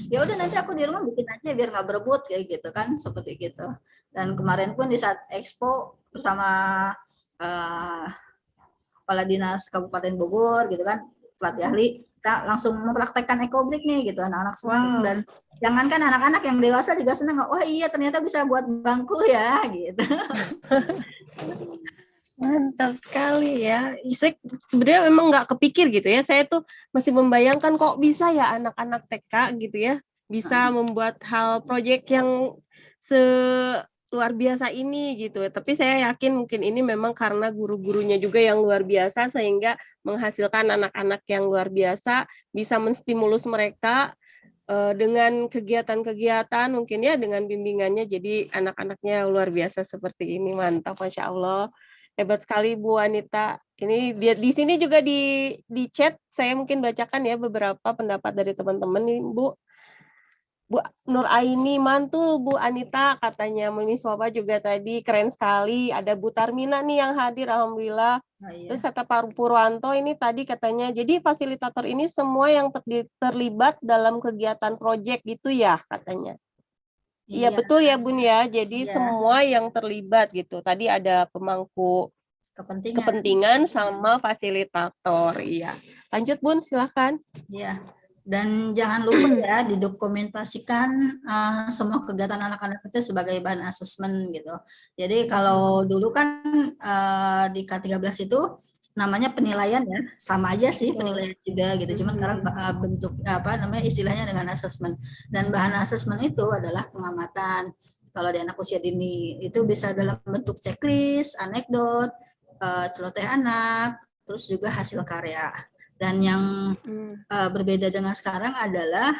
Ya udah nanti aku di rumah bikin aja biar nggak berebut kayak gitu kan, seperti gitu. Dan kemarin pun di saat expo bersama Kepala Dinas Kabupaten Bogor gitu kan, pelatih ahli, kita langsung mempraktekkan ekobrik nih gitu, anak-anak senang. Dan jangankan anak-anak, yang dewasa juga senang. Wah iya ternyata bisa buat bangku ya gitu. Mantap sekali ya. Saya sebenarnya memang nggak kepikir gitu ya. Saya tuh masih membayangkan kok bisa ya anak-anak TK gitu ya bisa membuat hal proyek yang luar biasa ini gitu. Tapi saya yakin mungkin ini memang karena guru-gurunya juga yang luar biasa sehingga menghasilkan anak-anak yang luar biasa, bisa menstimulus mereka dengan kegiatan-kegiatan mungkin ya, dengan bimbingannya, jadi anak-anaknya luar biasa seperti ini. Mantap, Masya Allah. Hebat sekali Bu Anita. Ini di sini juga di chat saya mungkin bacakan ya beberapa pendapat dari teman-teman nih, Bu. Bu Nur Aini mantul Bu Anita katanya, Miss Wapa juga tadi keren sekali. Ada Bu Tarmina nih yang hadir, alhamdulillah. Oh, Terus iya. kata Pak Purwanto ini tadi katanya, jadi fasilitator ini semua yang terlibat dalam kegiatan proyek gitu ya katanya. Iya Iya, betul ya Bun ya, jadi iya, semua yang terlibat gitu. Tadi ada pemangku kepentingan. kepentingan sama fasilitator, iya. Lanjut Bun, silahkan. Iya. Dan jangan lupa ya didokumentasikan semua kegiatan anak-anak itu sebagai bahan asesmen gitu. Jadi kalau dulu kan di K13 itu namanya penilaian ya, sama aja sih penilaian juga gitu. Cuman sekarang bentuk apa namanya istilahnya dengan asesmen. Dan bahan asesmen itu adalah pengamatan. Kalau di anak usia dini itu bisa dalam bentuk checklist, anekdot, celoteh anak, terus juga hasil karya. Dan yang berbeda dengan sekarang adalah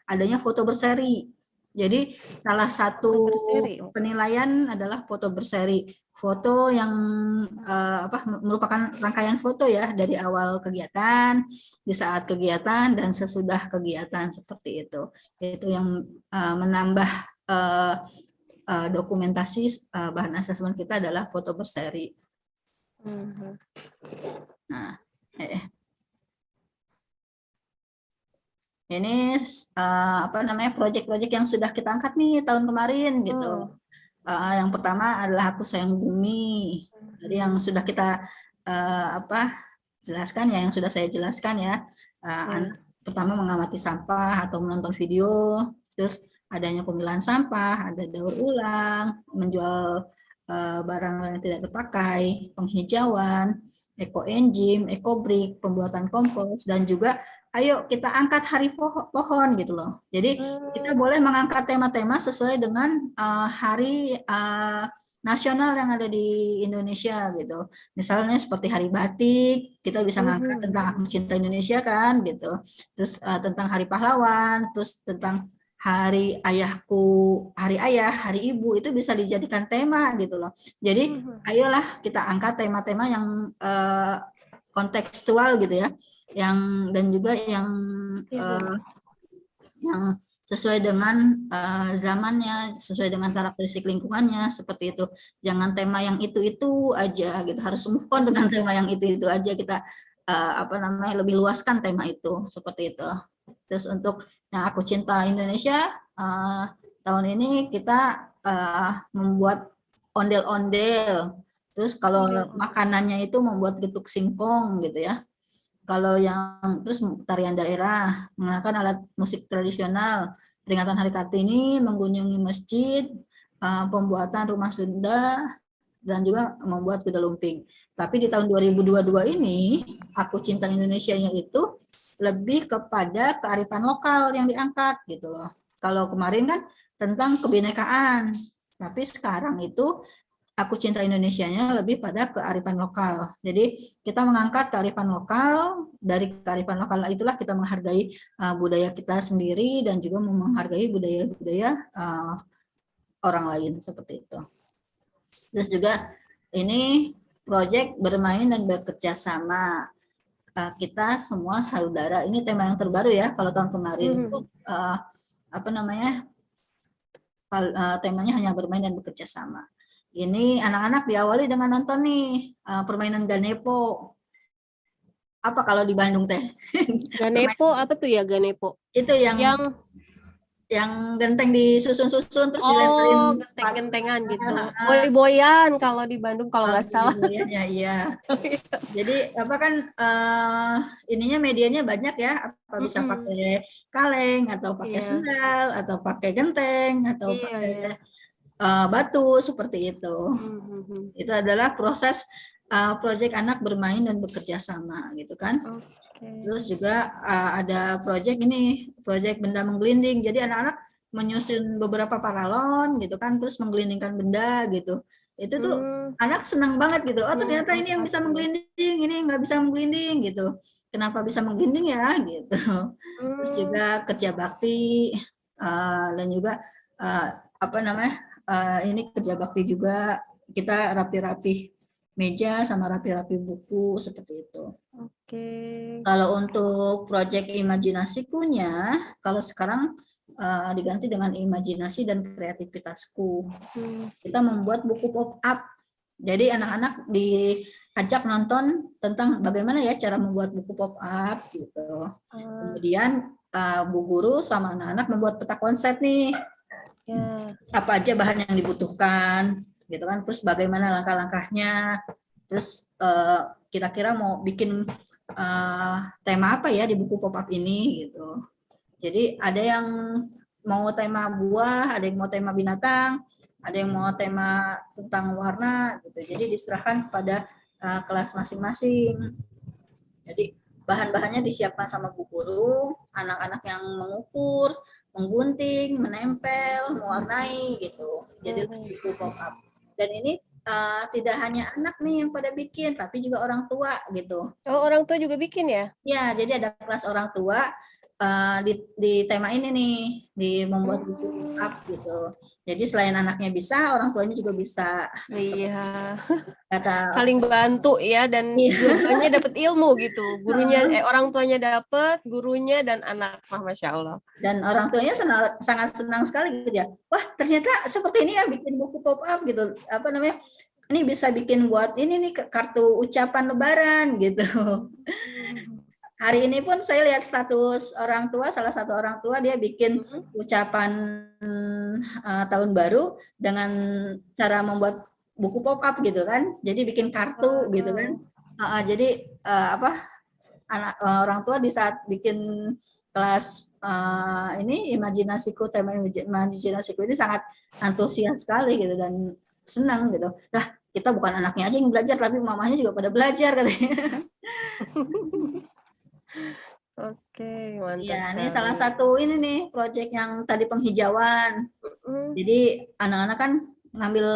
adanya foto berseri. Jadi salah satu penilaian adalah foto berseri. Foto yang merupakan rangkaian foto ya dari awal kegiatan, di saat kegiatan dan sesudah kegiatan seperti itu. Itu yang menambah dokumentasi bahan asesmen kita adalah foto berseri. Nah, ini apa namanya proyek-proyek yang sudah kita angkat nih tahun kemarin gitu. Yang pertama adalah Aku Sayang Bumi. Jadi yang sudah kita jelaskan ya, yang sudah saya jelaskan ya. Anak pertama mengamati sampah atau menonton video, terus adanya pemilahan sampah, ada daur ulang, menjual barang yang tidak terpakai, penghijauan, eco-engine, eco-brick, pembuatan kompos, dan juga ayo kita angkat hari pohon gitu loh. Jadi kita boleh mengangkat tema-tema sesuai dengan hari nasional yang ada di Indonesia gitu. Misalnya seperti Hari Batik, kita bisa ngangkat tentang Aku Cinta Indonesia kan gitu. Terus tentang Hari Pahlawan, terus tentang Hari Ayahku, Hari Ayah, Hari Ibu, itu bisa dijadikan tema gitu loh. Jadi ayolah kita angkat tema-tema yang kontekstual gitu ya, yang dan juga yang sesuai dengan zamannya, sesuai dengan karakteristik lingkungannya, seperti itu. Jangan tema yang itu aja gitu, harus move on dengan tema yang itu aja, kita lebih luaskan tema itu, seperti itu. Terus untuk yang Aku Cinta Indonesia, tahun ini kita membuat ondel-ondel. Terus kalau makanannya itu membuat getuk singkong gitu ya. Kalau yang terus tarian daerah, mengenakan alat musik tradisional, peringatan Hari Kartini, mengunjungi masjid, pembuatan rumah Sunda, dan juga membuat kuda lumping. Tapi di tahun 2022 ini, Aku Cinta Indonesia-nya itu lebih kepada kearifan lokal yang diangkat gitu loh. Kalau kemarin kan tentang kebinekaan, tapi sekarang itu Aku Cinta Indonesia-nya lebih pada kearifan lokal. Jadi kita mengangkat kearifan lokal, dari kearifan lokal itulah kita menghargai budaya kita sendiri dan juga menghargai budaya-budaya orang lain seperti itu. Terus juga ini proyek bermain dan bekerja sama. Kita semua saudara. Ini tema yang terbaru ya. Kalau tahun kemarin itu temanya hanya bermain dan bekerja sama. Ini anak-anak diawali dengan nonton nih permainan Ganepo. Apa kalau di Bandung teh? Ganepo apa tuh ya Ganepo? Itu yang genteng disusun-susun terus dilemparin genteng-gentengan gitu. Boy-boyan kalau di Bandung kalau nggak salah. Boy-boyan ya, iya. Jadi apa kan ininya medianya banyak ya, apa bisa pakai kaleng atau pakai sendal atau pakai genteng atau pakai batu seperti itu. Itu adalah proses proyek anak bermain dan bekerja sama gitu kan. Terus juga ada proyek benda menggelinding. Jadi anak-anak menyusun beberapa paralon gitu kan, terus menggelindingkan benda gitu. Itu tuh anak senang banget gitu. Oh ternyata ini yang bisa menggelinding, ini nggak bisa menggelinding gitu. Kenapa bisa menggelinding ya gitu. Terus juga kerja bakti dan juga ini kerja bakti juga kita rapi-rapi meja sama rapi-rapi buku seperti itu. Oke. Kalau untuk proyek imajinasikunya, kalau sekarang diganti dengan imajinasi dan kreativitasku. Kita membuat buku pop-up. Jadi anak-anak diajak nonton tentang bagaimana ya cara membuat buku pop-up gitu. Kemudian Bu Guru sama anak-anak membuat peta konsep nih. Apa aja bahan yang dibutuhkan gitu kan, terus bagaimana langkah-langkahnya, terus kira-kira mau bikin tema apa ya di buku pop-up ini gitu. Jadi ada yang mau tema buah, ada yang mau tema binatang, ada yang mau tema tentang warna gitu. Jadi diserahkan kepada kelas masing-masing. Jadi bahan-bahannya disiapkan sama Bu Guru, anak-anak yang mengukur, menggunting, menempel, mewarnai gitu. Jadi buku pop-up. Dan ini tidak hanya anak nih yang pada bikin, tapi juga orang tua gitu. Oh, orang tua juga bikin ya? Ya, jadi ada kelas orang tua di tema ini nih, di membuat buku pop-up gitu. Jadi selain anaknya bisa, orang tuanya juga bisa. Iya. Kata Saling bantu ya, dan dua-duanya dapat ilmu gitu. Gurunya, orang tuanya dapat, gurunya dan anak. Wah, Masya Allah. Dan orang tuanya sangat senang sekali gitu ya. Wah, ternyata seperti ini ya bikin buku pop-up gitu. Apa namanya? Ini bisa bikin buat ini nih kartu ucapan lebaran gitu. Hari ini pun saya lihat status orang tua, salah satu orang tua dia bikin ucapan tahun baru dengan cara membuat buku pop-up gitu kan. Jadi bikin kartu gitu kan. Jadi orang tua di saat bikin kelas ini imajinasiku, tema imajinasiku ini sangat antusias sekali gitu dan senang gitu. Nah, kita bukan anaknya aja yang belajar, tapi mamanya juga pada belajar katanya. Oke, mantap. Ya, ini salah satu ini nih proyek yang tadi penghijauan. Jadi anak-anak kan ngambil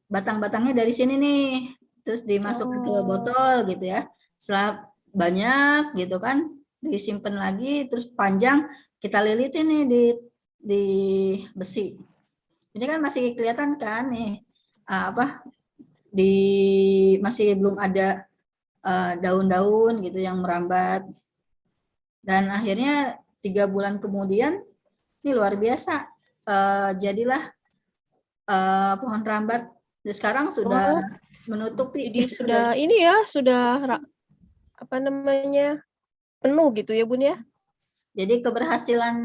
batang-batangnya dari sini nih, terus dimasukkan ke botol gitu ya. Setelah banyak gitu kan, disimpan lagi, terus panjang kita lilitin nih di besi. Ini kan masih kelihatan kan nih masih belum ada daun-daun gitu yang merambat, dan akhirnya 3 bulan kemudian ini luar biasa jadilah pohon rambat. Dan sekarang sudah menutupi. Jadi sudah ini ya, sudah apa namanya, penuh gitu ya Bun ya? Jadi keberhasilan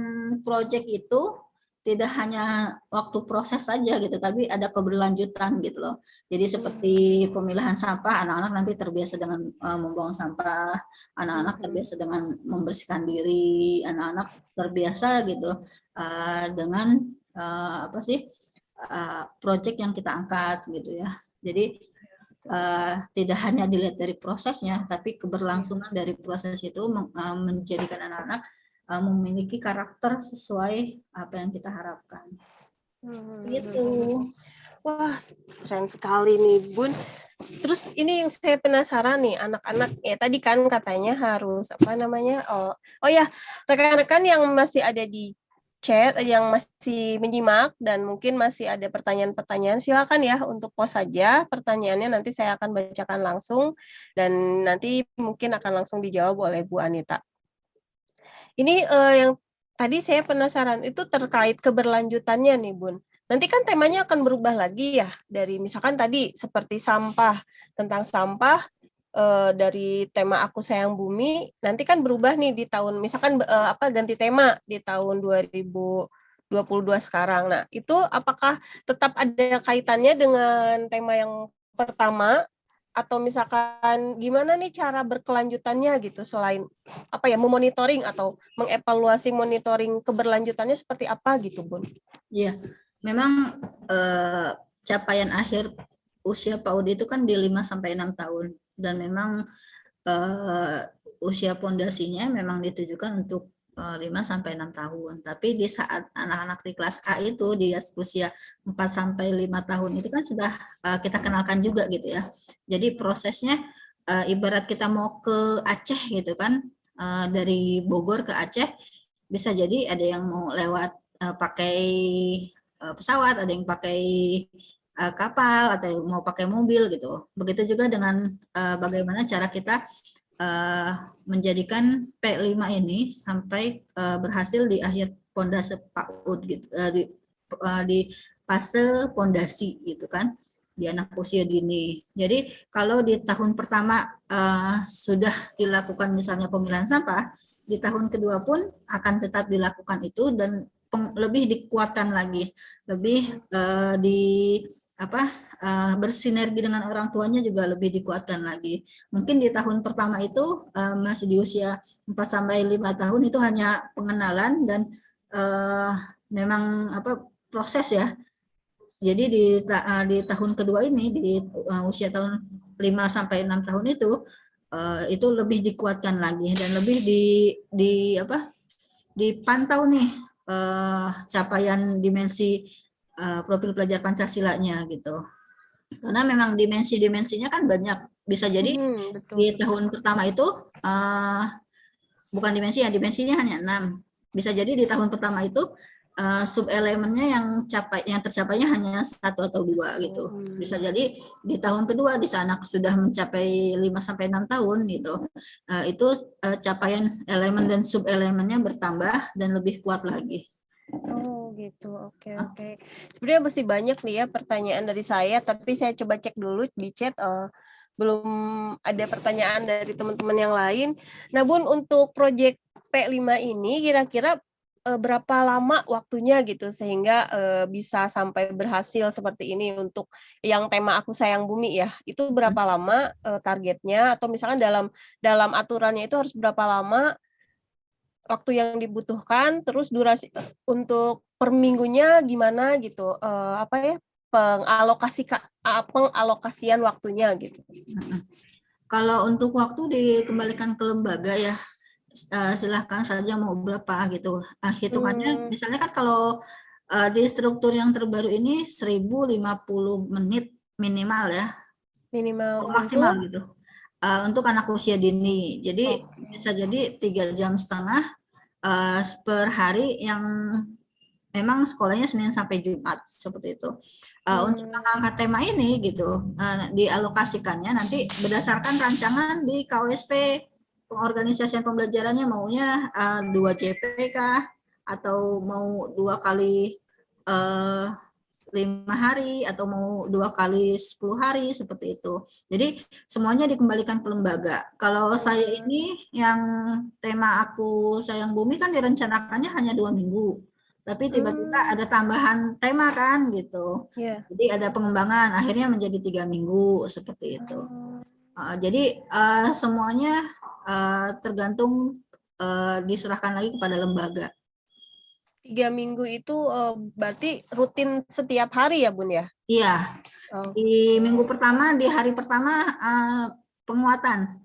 proyek itu tidak hanya waktu proses saja gitu, tapi ada keberlanjutan gitu loh. Jadi seperti pemilahan sampah, anak-anak nanti terbiasa dengan membuang sampah, anak-anak terbiasa dengan membersihkan diri, anak-anak terbiasa gitu dengan proyek yang kita angkat gitu ya. Jadi tidak hanya dilihat dari prosesnya, tapi keberlangsungan dari proses itu menjadikan anak-anak memiliki karakter sesuai apa yang kita harapkan. Gitu. Wah, keren sekali nih Bun. Terus ini yang saya penasaran nih, anak-anak ya tadi kan katanya harus apa namanya? Oh ya, rekan-rekan yang masih ada di chat, yang masih menyimak dan mungkin masih ada pertanyaan-pertanyaan, silakan ya untuk post saja pertanyaannya, nanti saya akan bacakan langsung dan nanti mungkin akan langsung dijawab oleh Bu Anita. Ini yang tadi saya penasaran itu terkait keberlanjutannya nih Bun. Nanti kan temanya akan berubah lagi ya, dari misalkan tadi seperti sampah, tentang sampah dari tema Aku Sayang Bumi, nanti kan berubah nih di tahun misalkan ganti tema di tahun 2022 sekarang. Nah, itu apakah tetap ada kaitannya dengan tema yang pertama, atau misalkan gimana nih cara berkelanjutannya gitu, selain apa ya, memonitoring atau mengevaluasi monitoring keberlanjutannya seperti apa gitu Bun? Iya, memang capaian akhir usia PAUD itu kan di 5-6 tahun, dan memang usia pondasinya memang ditujukan untuk 5-6 tahun. Tapi di saat anak-anak di kelas A itu di usia 4-5 tahun itu kan sudah kita kenalkan juga gitu ya. Jadi prosesnya ibarat kita mau ke Aceh gitu kan, dari Bogor ke Aceh, bisa jadi ada yang mau lewat pakai pesawat, ada yang pakai kapal atau mau pakai mobil gitu. Begitu juga dengan bagaimana cara kita menjadikan P5 ini sampai berhasil di akhir pondasi PAUD gitu, di fase pondasi gitu kan, di anak usia dini. Jadi kalau di tahun pertama sudah dilakukan misalnya pemilahan sampah, di tahun kedua pun akan tetap dilakukan itu dan lebih dikuatkan lagi, lebih di apa bersinergi dengan orang tuanya juga lebih dikuatkan lagi. Mungkin di tahun pertama itu masih di usia 4 sampai 5 tahun itu hanya pengenalan dan memang proses ya. Jadi di tahun kedua ini di usia tahun 5 sampai 6 tahun itu lebih dikuatkan lagi dan lebih dipantau nih capaian dimensi profil pelajar Pancasilanya gitu. Karena memang dimensinya kan banyak. Bisa jadi betul. di tahun pertama itu bukan dimensinya hanya 6. Bisa jadi di tahun pertama itu sub-elemennya yang tercapainya hanya 1 atau 2 gitu. Bisa jadi di tahun kedua di sana sudah mencapai 5 sampai 6 tahun gitu. Itu capaian elemen dan sub-elemennya bertambah dan lebih kuat lagi. Oh gitu, oke. Sebenarnya masih banyak nih ya pertanyaan dari saya, tapi saya coba cek dulu di chat, belum ada pertanyaan dari teman-teman yang lain. Nah Bun, untuk proyek P5 ini kira-kira berapa lama waktunya gitu sehingga bisa sampai berhasil seperti ini untuk yang tema Aku Sayang Bumi ya, itu berapa lama targetnya, atau misalkan dalam aturannya itu harus berapa lama waktu yang dibutuhkan, terus durasi untuk per minggunya gimana gitu, pengalokasian waktunya gitu. Kalau untuk waktu dikembalikan ke lembaga ya, silahkan saja mau berapa gitu. Hitungannya misalnya kan kalau di struktur yang terbaru ini 1050 menit minimal ya. Minimal Maksimal untuk? gitu. Untuk anak usia dini. Jadi bisa jadi 3,5 jam per hari yang memang sekolahnya Senin sampai Jumat seperti itu. Untuk mengangkat tema ini gitu, dialokasikannya nanti berdasarkan rancangan di KOSP, pengorganisasian pembelajarannya maunya 2 JP kah atau mau 2 kali 5 hari atau mau 2 kali 10 hari seperti itu. Jadi semuanya dikembalikan ke lembaga. Kalau saya ini yang tema Aku Sayang Bumi kan direncanakannya hanya 2 minggu. Tapi tiba-tiba ada tambahan tema kan gitu. Jadi ada pengembangan akhirnya menjadi 3 minggu seperti itu. Jadi semuanya tergantung diserahkan lagi kepada lembaga. 3 minggu itu berarti rutin setiap hari ya Bun ya? Iya. Di minggu pertama, di hari pertama penguatan,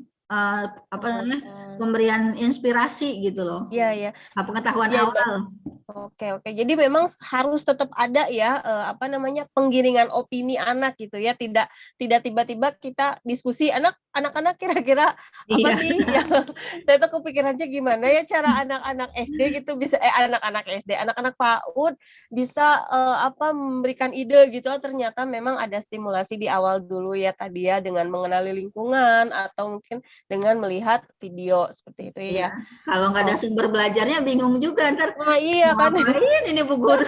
pemberian inspirasi gitu loh. Iya. Pengetahuan awal. Oke. Jadi memang harus tetap ada ya penggiringan opini anak gitu ya. Tidak tiba-tiba kita diskusi anak-anak kira-kira apa sih ya. Saya tuh kepikirannya gimana ya cara anak-anak SD gitu bisa anak-anak PAUD bisa memberikan ide gitu. Ternyata memang ada stimulasi di awal dulu ya tadi ya dengan mengenali lingkungan atau mungkin dengan melihat video seperti itu ya. Kalau nggak ada sumber belajarnya bingung juga ntar. Iya kan. Ngapain ini Bu Guru?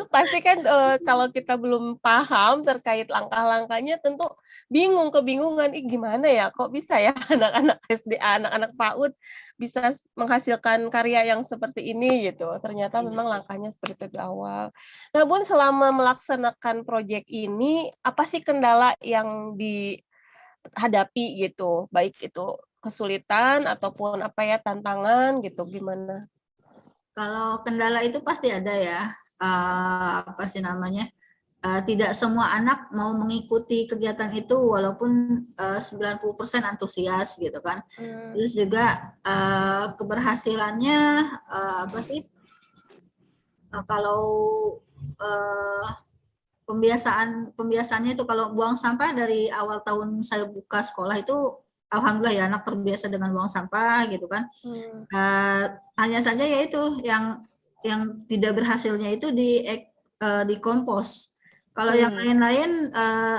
Pasti kan kalau kita belum paham terkait langkah-langkahnya tentu kebingungan gimana ya kok bisa ya anak-anak SD, anak-anak PAUD bisa menghasilkan karya yang seperti ini gitu. Ternyata memang langkahnya seperti itu di awal. Nah Bun, selama melaksanakan proyek ini apa sih kendala yang dihadapi gitu? Baik itu kesulitan ataupun tantangan gitu, gimana? Kalau kendala itu pasti ada ya, tidak semua anak mau mengikuti kegiatan itu walaupun 90% antusias gitu kan. Terus juga keberhasilannya kalau pembiasaannya itu kalau buang sampah dari awal tahun saya buka sekolah itu alhamdulillah ya anak terbiasa dengan buang sampah gitu kan. Hanya saja yaitu yang tidak berhasilnya itu di kompos. Kalau yang lain-lain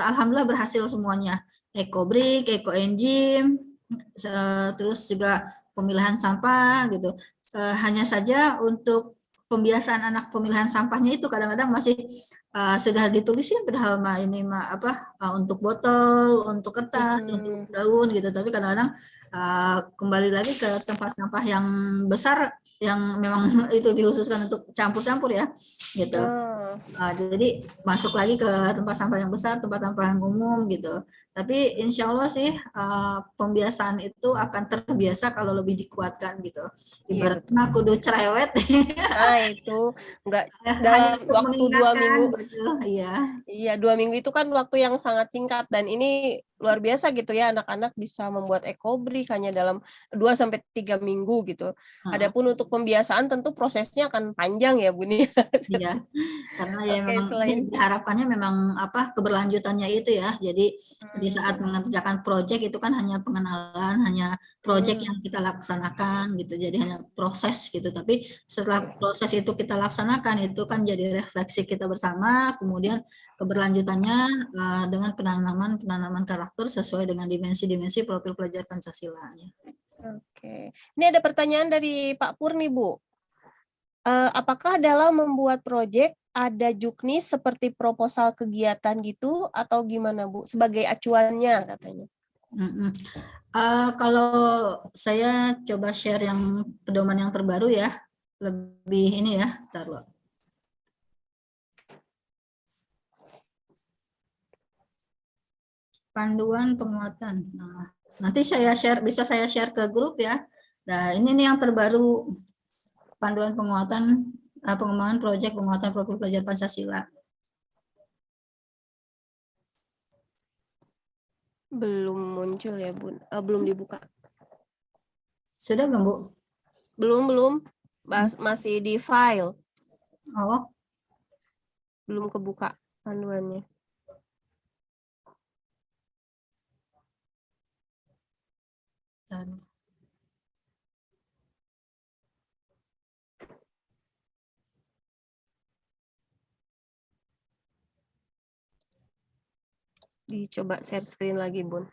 alhamdulillah berhasil semuanya. EcoBrick, EcoEngine, terus juga pemilahan sampah gitu. Hanya saja untuk pembiasaan anak pemilihan sampahnya itu kadang-kadang masih sudah ditulisin padahal ini untuk botol, untuk kertas, untuk daun gitu. Tapi kadang-kadang kembali lagi ke tempat sampah yang besar yang memang itu dikhususkan untuk campur-campur ya gitu. Jadi masuk lagi ke tempat sampah yang besar, tempat sampah yang umum gitu. Tapi insya Allah sih pembiasaan itu akan terbiasa kalau lebih dikuatkan gitu. Ibaratnya kudu cerewet. Nah itu nggak Hanya dalam untuk waktu 2 minggu. gitu. Iya. Iya, 2 minggu itu kan waktu yang sangat singkat dan ini luar biasa gitu ya, anak-anak bisa membuat EcoBrick hanya dalam 2-3 minggu gitu. Adapun untuk pembiasaan tentu prosesnya akan panjang ya Bun. Iya, karena ya memang ini diharapkannya memang keberlanjutannya itu ya. Jadi di saat mengerjakan proyek itu kan hanya pengenalan, hanya proyek yang kita laksanakan gitu. Jadi hanya proses gitu. Tapi setelah proses itu kita laksanakan itu kan jadi refleksi kita bersama. Kemudian keberlanjutannya dengan penanaman karakter sesuai dengan dimensi-dimensi profil pelajar Pancasila. Oke, ini ada pertanyaan dari Pak Pur nih Bu. Apakah dalam membuat proyek ada juknis seperti proposal kegiatan gitu atau gimana Bu? Sebagai acuannya katanya. Kalau saya coba share yang pedoman yang terbaru ya, lebih ini ya, taruh. Panduan penguatan. Nah, nanti bisa saya share ke grup ya. Nah, ini nih yang terbaru, panduan penguatan pengembangan proyek penguatan profil pelajar Pancasila. Belum muncul ya Bun, belum dibuka. Sudah belum Bu? Belum. Masih di file. Oh. Belum kebuka panduannya. Dicoba share screen lagi Bun.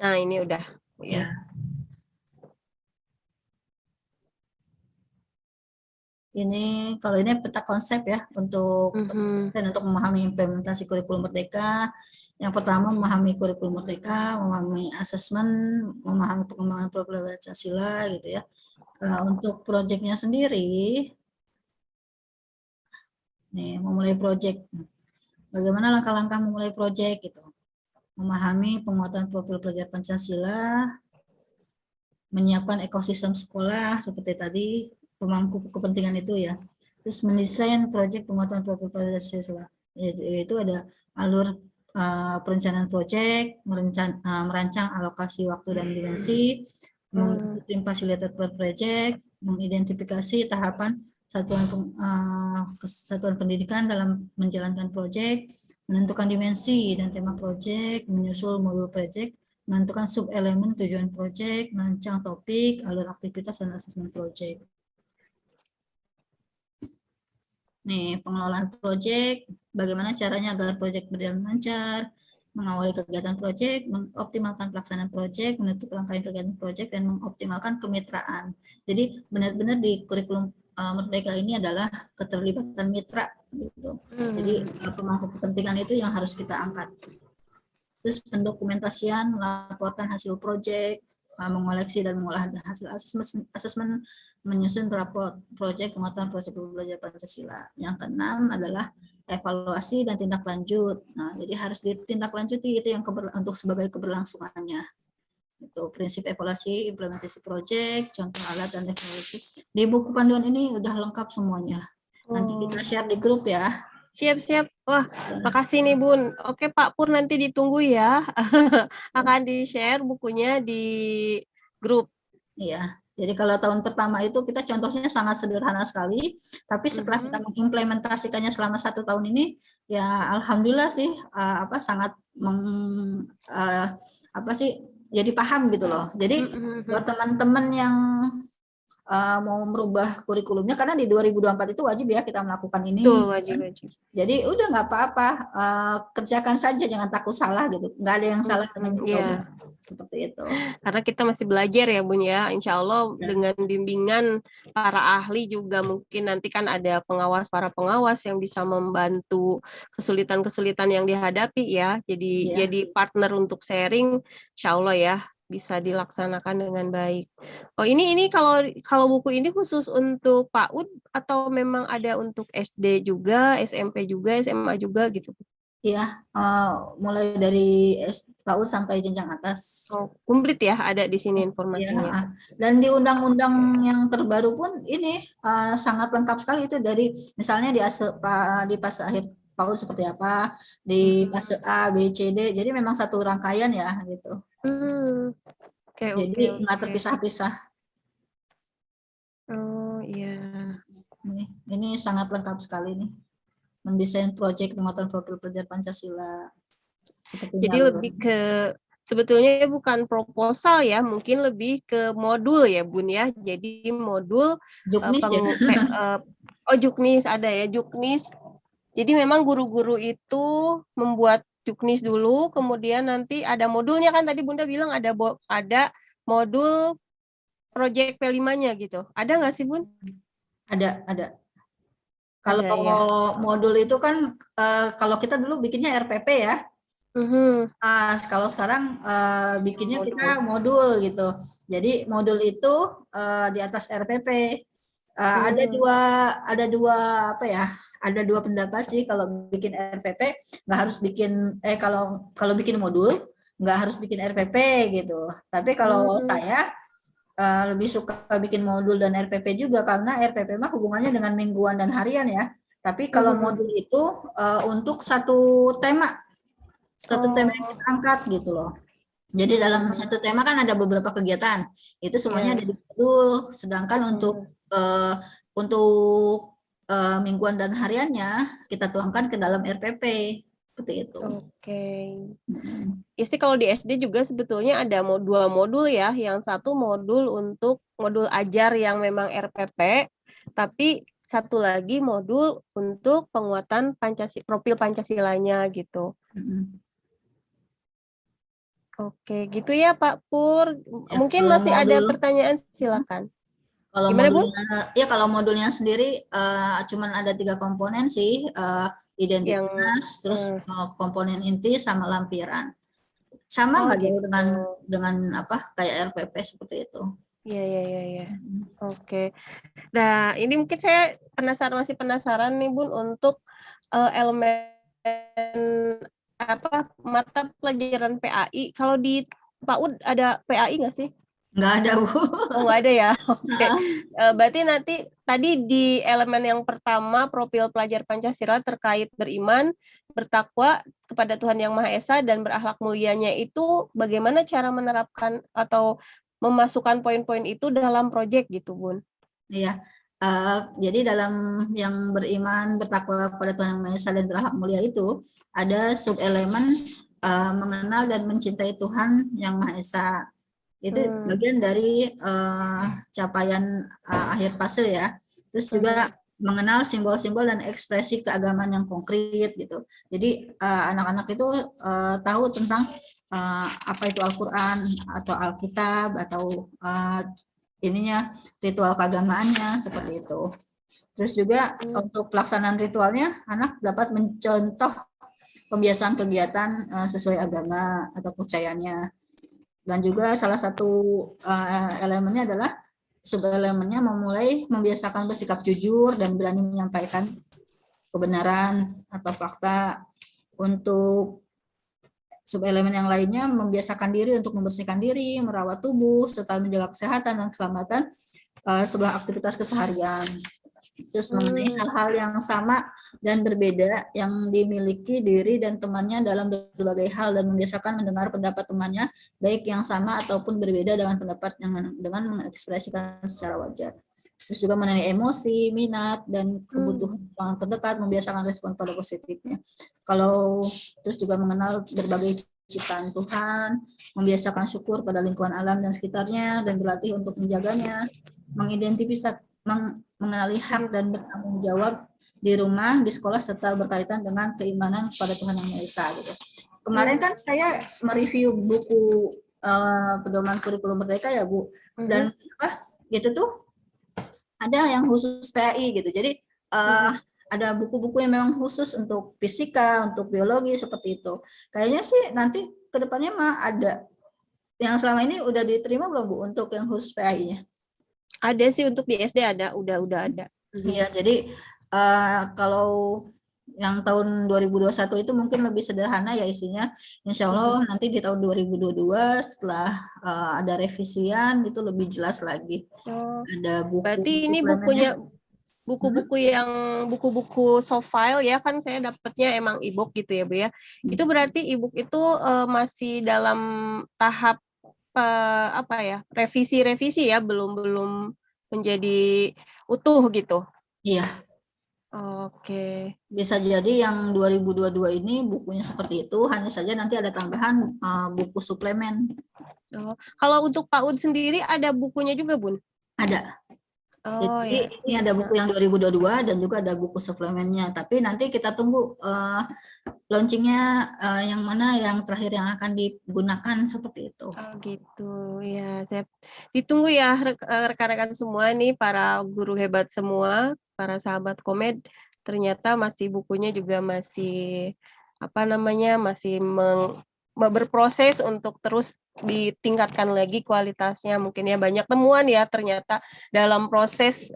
Nah ini udah ya. Ini kalau ini peta konsep ya untuk dan untuk memahami implementasi kurikulum Merdeka. Yang pertama memahami kurikulum Merdeka, memahami asesmen, memahami pengembangan profil Pancasila gitu ya. Untuk proyeknya sendiri, nih memulai proyek. Bagaimana langkah-langkah memulai proyek gitu? Memahami penguatan profil pelajar Pancasila, menyiapkan ekosistem sekolah seperti tadi, pemangku kepentingan itu ya. Terus mendesain proyek penguatan profil Pancasila, yaitu ada alur perencanaan proyek, merancang alokasi waktu dan dimensi, mengikuti fasilitator proyek, mengidentifikasi tahapan satuan pendidikan dalam menjalankan proyek, menentukan dimensi dan tema proyek, menyusul modul proyek, menentukan sub-elemen tujuan proyek, merancang topik, alur aktivitas, dan asesmen proyek. Nih, pengelolaan proyek, bagaimana caranya agar proyek berjalan lancar, mengawali kegiatan proyek, mengoptimalkan pelaksanaan proyek, menutup rangkaian kegiatan proyek, dan mengoptimalkan kemitraan. Jadi benar-benar di kurikulum Merdeka ini adalah keterlibatan mitra gitu. Jadi pemangku kepentingan itu yang harus kita angkat. Terus pendokumentasian, melaporkan hasil proyek, mengoleksi dan mengolah hasil asesmen, menyusun raport proyek penguatan proses belajar Pancasila. Yang keenam adalah evaluasi dan tindak lanjut. Nah, jadi harus ditindaklanjuti itu yang untuk sebagai keberlangsungannya. Itu prinsip evaluasi, implementasi proyek, contoh alat dan evaluasi. Di buku panduan ini udah lengkap semuanya. Nanti kita share di grup ya. Siap. Wah, makasih nih Bun. Oke Pak Pur, nanti ditunggu ya. Akan di-share bukunya di grup. Iya, jadi kalau tahun pertama itu kita contohnya sangat sederhana sekali, tapi setelah kita mengimplementasikannya selama 1 tahun ini, ya alhamdulillah sih sangat jadi paham gitu loh. Jadi buat teman-teman yang mau merubah kurikulumnya, karena di 2024 itu wajib ya kita melakukan ini. Betul, wajib. Jadi udah nggak apa-apa, kerjakan saja, jangan takut salah gitu. Nggak ada yang salah dengan mencoba. Seperti itu. Karena kita masih belajar ya Bun ya. Insya Allah dengan bimbingan para ahli juga, mungkin nanti kan ada para pengawas yang bisa membantu kesulitan-kesulitan yang dihadapi ya. Jadi partner untuk sharing, insya Allah ya bisa dilaksanakan dengan baik. Oh ini kalau buku ini khusus untuk PAUD atau memang ada untuk SD juga, SMP juga, SMA juga gitu? Iya, mulai dari PAUD sampai jenjang atas. Oh, komplit ya, ada di sini informasinya. Ya, dan di undang-undang yang terbaru pun ini sangat lengkap sekali, itu dari misalnya di fase akhir PAUD seperti apa, di fase A, B, C, D. Jadi memang satu rangkaian ya gitu. Jadi nggak terpisah-pisah. Oh iya. Ini sangat lengkap sekali nih. Mendesain proyek penguatan profil pelajar Pancasila. Jadi lebih ke, sebetulnya bukan proposal ya, mungkin lebih ke modul ya Bun ya. Jadi modul Juknis Juknis ada ya, Juknis. Jadi memang guru-guru itu membuat Juknis dulu, kemudian nanti ada modulnya kan, tadi Bunda bilang ada modul proyek P5-nya gitu. Ada nggak sih Bun? Ada. Kalau modul itu kan kalau kita dulu bikinnya RPP ya. Kalau sekarang bikinnya kita modul gitu. Jadi modul itu di atas RPP. Ada dua pendapat sih kalau bikin RPP, nggak harus bikin kalau bikin modul nggak harus bikin RPP gitu. Tapi kalau saya lebih suka bikin modul dan RPP juga, karena RPP mah hubungannya dengan mingguan dan harian ya. Tapi kalau modul itu untuk satu tema yang kita angkat gitu loh. Jadi dalam satu tema kan ada beberapa kegiatan, itu semuanya ada di modul. Sedangkan untuk mingguan dan hariannya kita tuangkan ke dalam RPP seperti itu. Ya sih, kalau di SD juga sebetulnya ada dua modul ya. Yang satu modul untuk modul ajar yang memang RPP, tapi satu lagi modul untuk penguatan profil Pancasilanya gitu. Oke, gitu ya Pak Pur. Mungkin masih ada pertanyaan, silakan. Kalau kalau modulnya sendiri cuman ada 3 komponen sih, identitas, terus komponen inti sama lampiran. Sama nggak jauh dengan kayak RPP seperti itu. Iya. Oke. Nah, ini mungkin saya masih penasaran nih Bun, untuk elemen mata pelajaran PAI. Kalau di PAUD ada PAI nggak sih? Nggak ada, Bu. Oh, nggak ada ya? Oke. Berarti nanti tadi di elemen yang pertama, profil pelajar Pancasila terkait beriman, bertakwa kepada Tuhan Yang Maha Esa, dan berakhlak mulianya itu bagaimana cara menerapkan atau memasukkan poin-poin itu dalam proyek gitu, Bun? Iya. Jadi dalam yang beriman, bertakwa kepada Tuhan Yang Maha Esa dan berakhlak mulia itu ada subelemen mengenal dan mencintai Tuhan Yang Maha Esa. Itu bagian dari capaian akhir fase ya. Terus juga mengenal simbol-simbol dan ekspresi keagamaan yang konkret gitu. Jadi anak-anak itu tahu tentang apa itu Al-Quran atau Alkitab atau ritual keagamaannya seperti itu. Terus juga untuk pelaksanaan ritualnya, anak dapat mencontoh pembiasaan kegiatan sesuai agama atau kepercayaannya. Dan juga salah satu elemennya adalah subelemennya memulai membiasakan bersikap jujur dan berani menyampaikan kebenaran atau fakta. Untuk subelemen yang lainnya membiasakan diri untuk membersihkan diri, merawat tubuh, serta menjaga kesehatan dan keselamatan sebuah aktivitas keseharian. Terus mengenai hal-hal yang sama dan berbeda yang dimiliki diri dan temannya dalam berbagai hal, dan membiasakan mendengar pendapat temannya baik yang sama ataupun berbeda dengan pendapat dengan mengekspresikan secara wajar. Terus juga mengenai emosi, minat, dan kebutuhan orang terdekat, membiasakan respon pada positifnya. Terus juga mengenal berbagai ciptaan Tuhan, membiasakan syukur pada lingkungan alam dan sekitarnya, dan berlatih untuk menjaganya. mengenali hak dan bertanggung jawab di rumah, di sekolah, serta berkaitan dengan keimanan kepada Tuhan Yang Maha Esa gitu. Kemarin kan saya mereview buku pedoman kurikulum merdeka ya Bu, dan gitu tuh ada yang khusus PAI gitu. Jadi ada buku-buku yang memang khusus untuk fisika, untuk biologi seperti itu. Kayaknya sih nanti kedepannya mah ada. Yang selama ini udah diterima belum Bu untuk yang khusus PAI-nya? Ada sih, untuk di SD ada, udah ada. Iya, jadi kalau yang tahun 2021 itu mungkin lebih sederhana ya isinya. Insya Allah nanti di tahun 2022 setelah ada revisian itu lebih jelas lagi. Ada buku. Berarti ini buku-buku soft file ya, kan saya dapatnya emang e-book gitu ya Bu ya. Itu berarti e-book itu masih dalam tahap revisi ya, belum menjadi utuh gitu. Iya. Oke. Bisa jadi yang 2022 ini bukunya seperti itu, hanya saja nanti ada tambahan buku suplemen. Kalau untuk PAUD sendiri ada bukunya juga Bun? Ada. Jadi ya. ini ada buku yang 2022 dan juga ada buku suplemennya. Tapi nanti kita tunggu launchingnya yang mana yang terakhir yang akan digunakan seperti itu. Oh gitu ya, saya ditunggu ya rekan-rekan semua nih, para guru hebat semua, para sahabat Komed. Ternyata masih bukunya juga masih masih berproses untuk terus ditingkatkan lagi kualitasnya. Mungkin ya banyak temuan ya ternyata dalam proses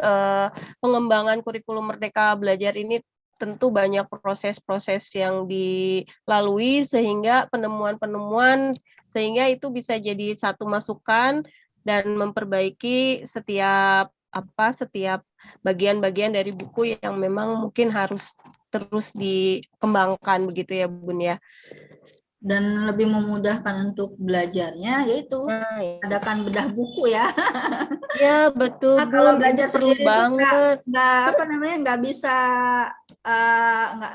pengembangan kurikulum Merdeka Belajar ini, tentu banyak proses-proses yang dilalui sehingga penemuan-penemuan, sehingga itu bisa jadi satu masukan dan memperbaiki setiap bagian-bagian dari buku yang memang mungkin harus terus dikembangkan begitu ya Bun ya. Dan lebih memudahkan untuk belajarnya yaitu adakan bedah buku ya. Ya betul Bun, kalau belajar perlu sendiri banget. Nggak bisa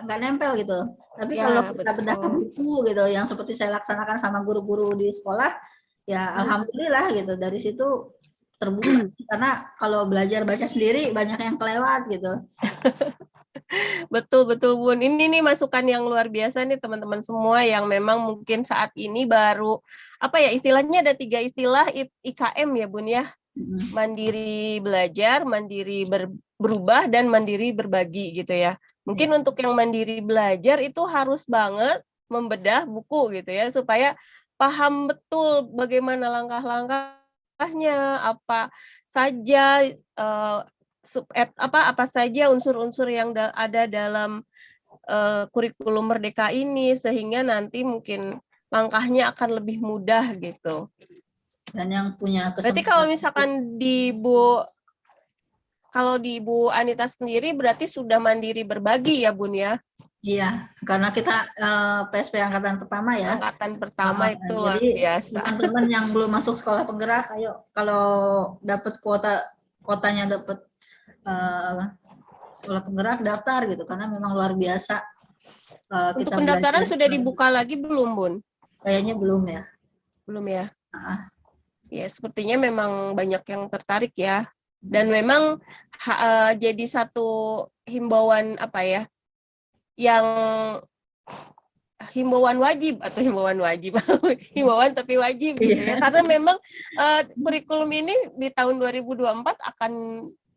nggak nempel gitu. Tapi kalau kita bedah buku gitu yang seperti saya laksanakan sama guru-guru di sekolah, ya alhamdulillah gitu, dari situ terbuka. Karena kalau belajar baca sendiri banyak yang kelewat gitu. Betul Bun. Ini nih masukan yang luar biasa nih teman-teman semua yang memang mungkin saat ini baru istilahnya ada 3 istilah IKM ya Bun ya. Mandiri belajar, mandiri berubah, dan mandiri berbagi gitu ya. Mungkin untuk yang mandiri belajar itu harus banget membedah buku gitu ya, supaya paham betul bagaimana langkah-langkahnya, apa saja apa saja unsur-unsur yang ada dalam kurikulum Merdeka ini, sehingga nanti mungkin langkahnya akan lebih mudah gitu. Dan yang punya kesempatan. Berarti kalau misalkan di Ibu Anita sendiri berarti sudah mandiri berbagi ya Bun ya? Iya, karena kita PSP angkatan pertama ya. Angkatan pertama itu luar jadi biasa. Teman-teman yang belum masuk sekolah penggerak, ayo kalau dapat kuotanya dapat sekolah penggerak daftar gitu, karena memang luar biasa. Untuk pendaftaran sudah dibuka lagi belum Bun? Kayaknya belum ya. Belum ya. Ya sepertinya memang banyak yang tertarik ya. Dan memang jadi satu himbauan yang himbauan wajib himbauan tapi wajib gitu ya, karena memang kurikulum ini di tahun 2024 akan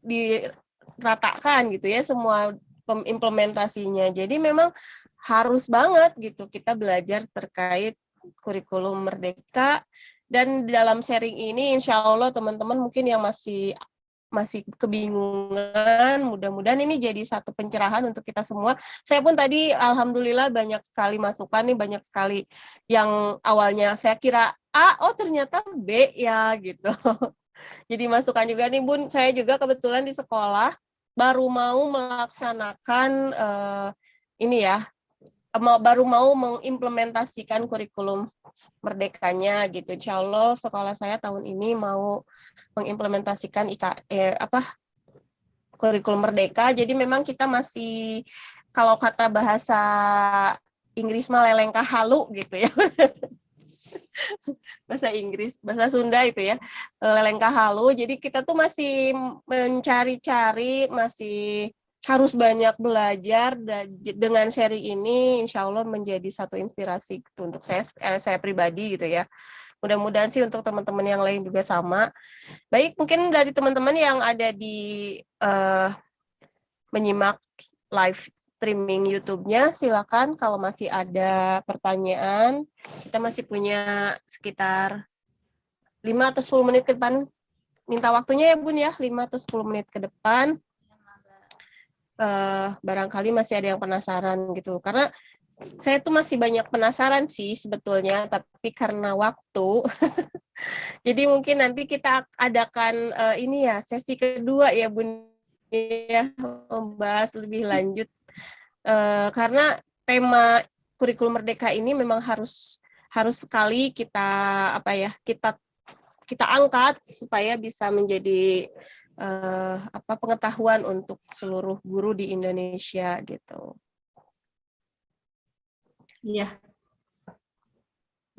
diratakan gitu ya semua implementasinya. Jadi memang harus banget gitu kita belajar terkait kurikulum Merdeka. Dan dalam sharing ini insya Allah teman-teman mungkin yang masih kebingungan, mudah-mudahan ini jadi satu pencerahan untuk kita semua. Saya pun tadi alhamdulillah banyak sekali masukan nih, banyak sekali yang awalnya saya kira A, oh ternyata B ya gitu. Jadi masukan juga nih Bun, saya juga kebetulan di sekolah baru mau melaksanakan baru mau mengimplementasikan kurikulum Merdekanya gitu. Insya Allah sekolah saya tahun ini mau mengimplementasikan kurikulum Merdeka. Jadi memang kita masih, kalau kata bahasa Inggris mah lelengkah halu gitu ya. bahasa Inggris, bahasa Sunda itu ya, Lelengka Halu. Jadi kita tuh masih mencari-cari, masih harus banyak belajar, dan dengan seri ini insya Allah menjadi satu inspirasi gitu untuk saya pribadi gitu ya. Mudah-mudahan sih untuk teman-teman yang lain juga sama. Baik, mungkin dari teman-teman yang ada di menyimak live streaming YouTube-nya, silakan kalau masih ada pertanyaan. Kita masih punya sekitar 5 atau 10 menit ke depan. Minta waktunya ya Bun ya, 5 atau 10 menit ke depan. Barangkali masih ada yang penasaran gitu. Karena saya tuh masih banyak penasaran sih sebetulnya, tapi karena waktu. Jadi mungkin nanti kita adakan ini ya, sesi kedua ya Bun ya, membahas lebih lanjut. Karena tema kurikulum merdeka ini memang harus sekali kita kita angkat supaya bisa menjadi pengetahuan untuk seluruh guru di Indonesia gitu. Iya.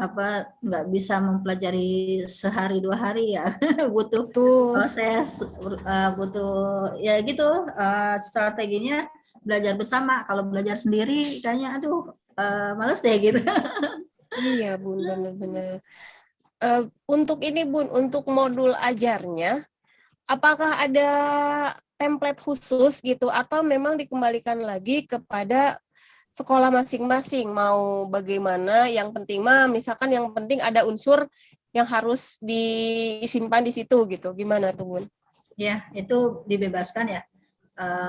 Nggak bisa mempelajari sehari 2 hari ya. Butuh proses, butuh ya gitu, strateginya belajar bersama. Kalau belajar sendiri kayaknya aduh males deh gitu. Iya Bun, benar-benar. Untuk ini Bun, untuk modul ajarnya, apakah ada template khusus gitu atau memang dikembalikan lagi kepada sekolah masing-masing mau bagaimana, yang penting misalkan yang penting ada unsur yang harus disimpan di situ gitu, gimana tuh Bun? Ya, itu dibebaskan ya,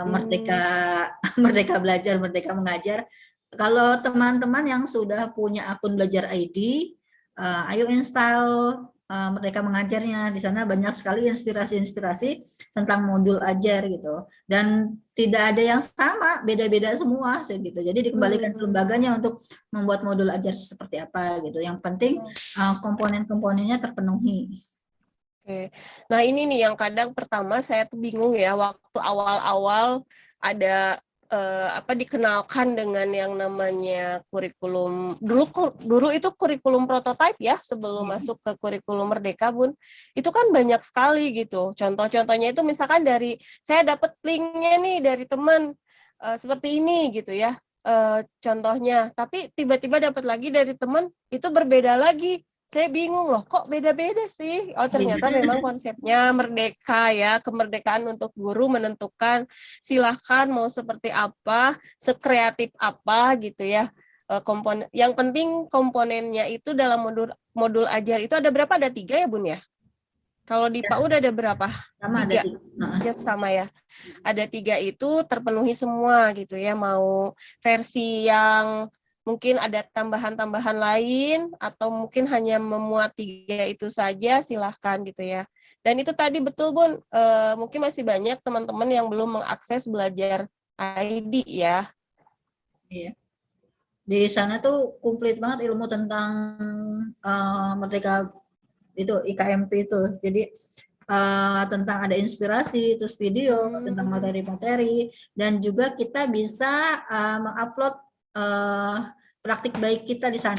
merdeka belajar, merdeka mengajar. Kalau teman-teman yang sudah punya akun Belajar ID, ayo install Merdeka Mengajarnya. Di sana banyak sekali inspirasi-inspirasi tentang modul ajar gitu. Dan tidak ada yang sama, beda-beda semua gitu. Jadi dikembalikan ke lembaganya untuk membuat modul ajar seperti apa gitu. Yang penting komponen-komponennya terpenuhi. Oke. Nah ini nih yang kadang pertama saya tuh bingung ya, waktu awal-awal ada dikenalkan dengan yang namanya kurikulum, dulu itu kurikulum prototipe ya sebelum masuk ke kurikulum Merdeka Bun, itu kan banyak sekali gitu. Contoh-contohnya itu misalkan dari saya dapat linknya nih dari teman seperti ini gitu ya, contohnya, tapi tiba-tiba dapat lagi dari teman itu berbeda lagi. Saya bingung loh, kok beda-beda sih? Oh, ternyata memang konsepnya merdeka ya, kemerdekaan untuk guru menentukan silahkan mau seperti apa, sekreatif apa gitu ya. Komponen, yang penting komponennya itu dalam modul ajar itu ada berapa? Ada 3 ya Bun ya? Kalau di PAUD ada berapa? Sama 3. Ya, sama ya. Ada 3 itu terpenuhi semua gitu ya, mau versi yang mungkin ada tambahan-tambahan lain atau mungkin hanya memuat 3 itu saja, silahkan gitu ya. Dan itu tadi betul Bun, mungkin masih banyak teman-teman yang belum mengakses Belajar ID ya. Iya. Di sana tuh komplit banget ilmu tentang Merdeka itu, IKMP itu. Jadi tentang ada inspirasi, terus video tentang materi-materi, dan juga kita bisa mengupload praktik baik kita di sana.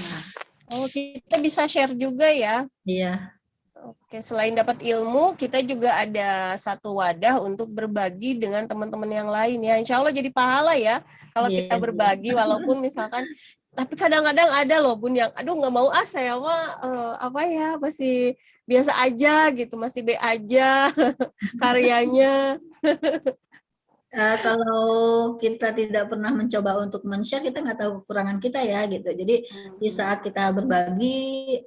Oh, kita bisa share juga ya? Iya. Oke, selain dapat ilmu, kita juga ada satu wadah untuk berbagi dengan teman-teman yang lain ya. Insya Allah jadi pahala ya kalau kita berbagi, walaupun misalkan, tapi kadang-kadang ada loh Bun yang, aduh nggak mau saya mah masih biasa aja gitu, masih B aja karyanya. Kalau kita tidak pernah mencoba untuk men-share, kita nggak tahu kekurangan kita ya gitu. Jadi di saat kita berbagi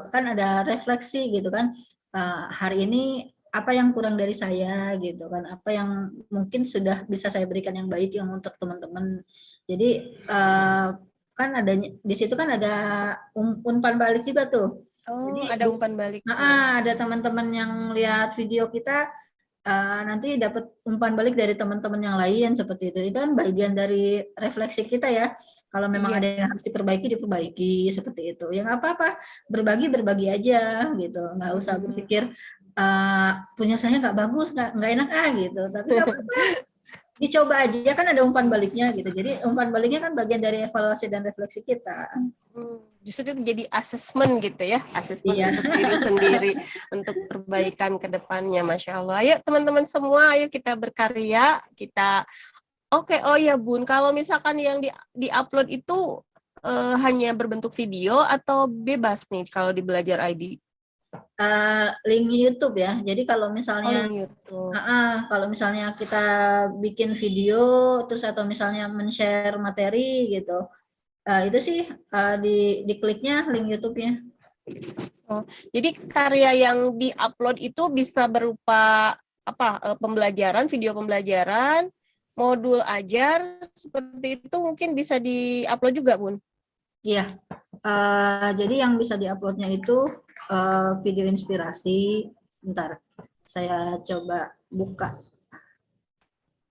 kan ada refleksi gitu kan, hari ini apa yang kurang dari saya gitu kan, apa yang mungkin sudah bisa saya berikan yang baik yang untuk teman-teman. Jadi kan ada di situ kan ada umpan balik juga tuh. Oh, Jadi ada umpan balik. ada teman-teman yang lihat video kita, nanti dapat umpan balik dari teman-teman yang lain seperti itu. Itu kan bagian dari refleksi kita ya. Kalau memang ada yang harus diperbaiki seperti itu. Ya nggak apa-apa, berbagi aja gitu. Nggak usah berpikir punya saya nggak bagus, nggak enak gitu. Tapi nggak apa-apa. Dicoba aja, kan ada umpan baliknya gitu. Jadi umpan baliknya kan bagian dari evaluasi dan refleksi kita. Justru itu jadi asesmen gitu ya, asesmen Iya. untuk diri sendiri, untuk perbaikan ke depannya. Masya Allah. Ayo teman-teman semua, ayo kita berkarya, kita oke. Oh ya Bun, kalau misalkan yang di-upload itu hanya berbentuk video atau bebas nih kalau di Belajar ID? Link YouTube ya. Jadi kalau Oh, misalnya YouTube. kalau misalnya kita bikin video terus atau misalnya men-share materi gitu, itu sih dikliknya link YouTube-nya. Oh, jadi karya yang di-upload itu bisa berupa apa? Pembelajaran, video pembelajaran, modul ajar seperti itu mungkin bisa di-upload juga, Bun. Iya. Jadi yang bisa diuploadnya itu video inspirasi. Bentar, saya coba buka.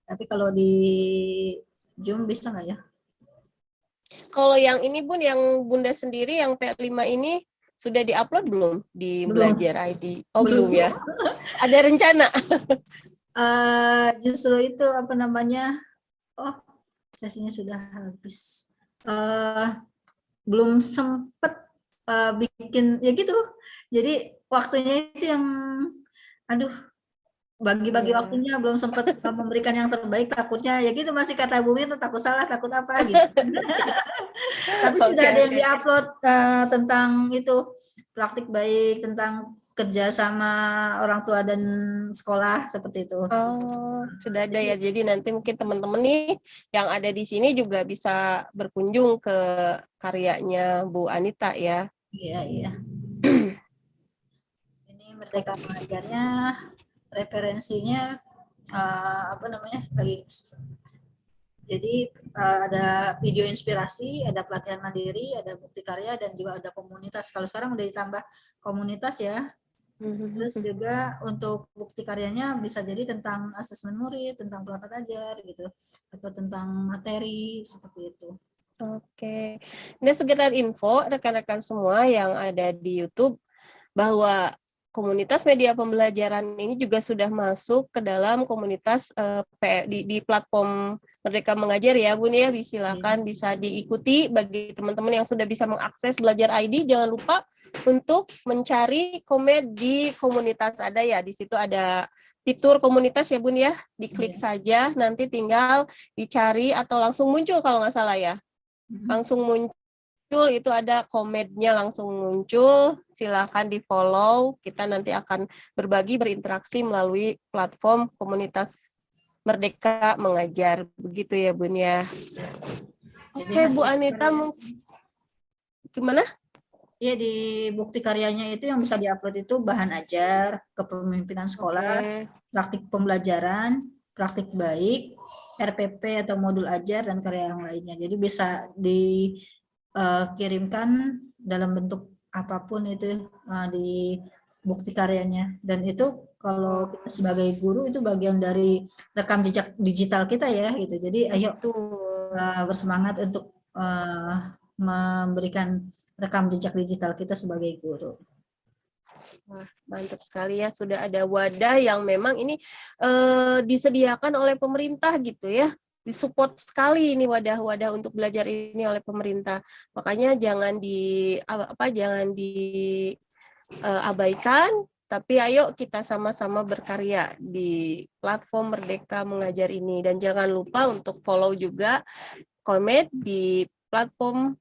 Tapi kalau di Zoom bisa nggak ya? Kalau yang ini Bun, yang Bunda sendiri yang P5 ini sudah di-upload belum di Belum. Belajar ID? Oh, belum ya. Ada rencana? Justru itu apa namanya? Oh, sesinya sudah habis. Belum sempet bikin ya gitu. Jadi waktunya itu yang aduh, bagi-bagi waktunya belum sempat memberikan yang terbaik, takutnya ya gitu, masih kata Bu Mir, takut salah, takut apa gitu. Tapi sudah ada yang diupload tentang itu praktik baik, tentang kerja sama orang tua dan sekolah seperti itu. Oh, sudah ada ya. Jadi nanti mungkin teman-teman nih yang ada di sini juga bisa berkunjung ke karyanya Bu Anita ya. Iya, iya. Ini Merdeka Mengajarnya, referensinya apa namanya lagi. Jadi ada video inspirasi, ada pelatihan mandiri, ada bukti karya, dan juga ada komunitas. Kalau sekarang udah ditambah komunitas ya. Terus juga untuk bukti karyanya bisa jadi tentang asesmen murid, tentang pelatihan ajar gitu, atau tentang materi seperti itu. Oke. Nah, sekedar info rekan-rekan semua yang ada di YouTube bahwa komunitas media pembelajaran ini juga sudah masuk ke dalam komunitas di platform Merdeka Mengajar ya Bun ya. Silakan bisa diikuti bagi teman-teman yang sudah bisa mengakses Belajar ID. Jangan lupa untuk mencari komen di komunitas ada ya. Di situ ada fitur komunitas ya Bun ya. Diklik saja, nanti tinggal dicari atau langsung muncul kalau nggak salah ya. Langsung muncul, itu ada komennya langsung muncul, silakan di follow, kita nanti akan berbagi, berinteraksi melalui platform komunitas Merdeka Mengajar, begitu ya Bun ya. Oke Bu Anita, gimana? Iya, di bukti karyanya itu yang bisa diupload itu bahan ajar, kepemimpinan sekolah, praktik pembelajaran, praktik baik, RPP atau modul ajar, dan karya yang lainnya. Jadi bisa dikirimkan dalam bentuk apapun itu di bukti karyanya. Dan itu kalau kita sebagai guru itu bagian dari rekam jejak digital kita ya gitu. Jadi ayo bersemangat untuk memberikan rekam jejak digital kita sebagai guru. Wah, mantap sekali ya, sudah ada wadah yang memang ini disediakan oleh pemerintah gitu ya. Disupport sekali ini wadah-wadah untuk belajar ini oleh pemerintah. Makanya jangan diabaikan, tapi ayo kita sama-sama berkarya di platform Merdeka Mengajar ini, dan jangan lupa untuk follow juga komen di platform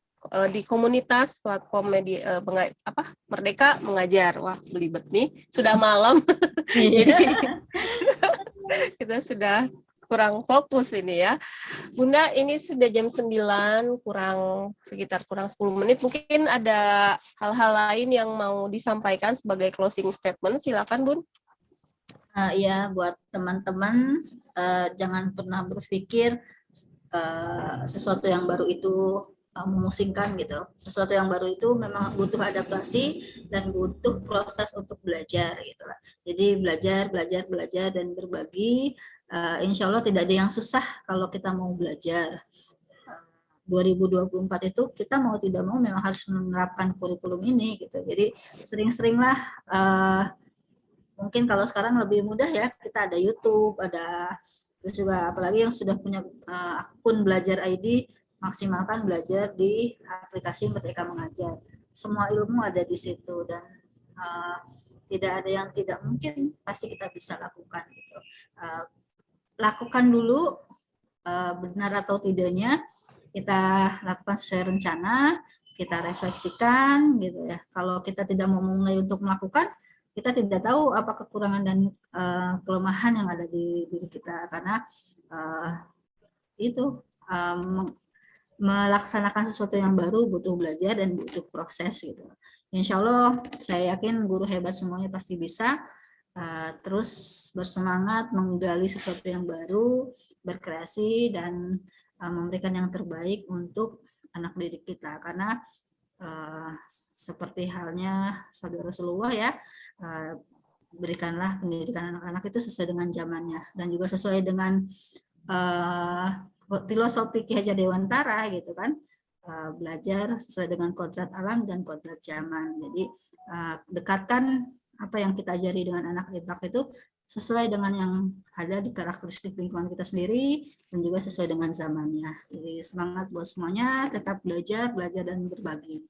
di komunitas platform media Merdeka Mengajar. Wah, belibet nih, sudah malam. Jadi kita sudah kurang fokus ini ya. Bunda, ini sudah jam 9, sekitar kurang 10 menit. Mungkin ada hal-hal lain yang mau disampaikan sebagai closing statement. Silakan, Bun. Iya, buat teman-teman jangan pernah berpikir sesuatu yang baru itu memusingkan gitu. Sesuatu yang baru itu memang butuh adaptasi dan butuh proses untuk belajar gitu lah. Jadi belajar dan berbagi. Insya Allah tidak ada yang susah kalau kita mau belajar. 2024 itu kita mau tidak mau memang harus menerapkan kurikulum ini gitu. Jadi sering-seringlah Mungkin kalau sekarang lebih mudah ya, kita ada YouTube, ada terus juga apalagi yang sudah punya akun Belajar ID, maksimalkan belajar di aplikasi Merdeka Mengajar. Semua ilmu ada di situ dan tidak ada yang tidak mungkin, pasti kita bisa lakukan gitu. Lakukan dulu, benar atau tidaknya kita lakukan sesuai rencana, kita refleksikan gitu ya. Kalau kita tidak mau mulai untuk melakukan, kita tidak tahu apa kekurangan dan kelemahan yang ada di diri kita, karena itu melaksanakan sesuatu yang baru butuh belajar dan butuh proses gitu. Insya Allah saya yakin guru hebat semuanya pasti bisa. Terus bersemangat menggali sesuatu yang baru, berkreasi dan memberikan yang terbaik untuk anak didik kita, karena seperti halnya sabda Rasulullah ya, berikanlah pendidikan anak-anak itu sesuai dengan zamannya dan juga sesuai dengan filosofi Ki Hajar Dewantara gitu kan, belajar sesuai dengan kodrat alam dan kodrat zaman. Jadi dekatkan apa yang kita ajari dengan anak itu sesuai dengan yang ada di karakteristik lingkungan kita sendiri dan juga sesuai dengan zamannya. Jadi semangat buat semuanya, tetap belajar dan berbagi.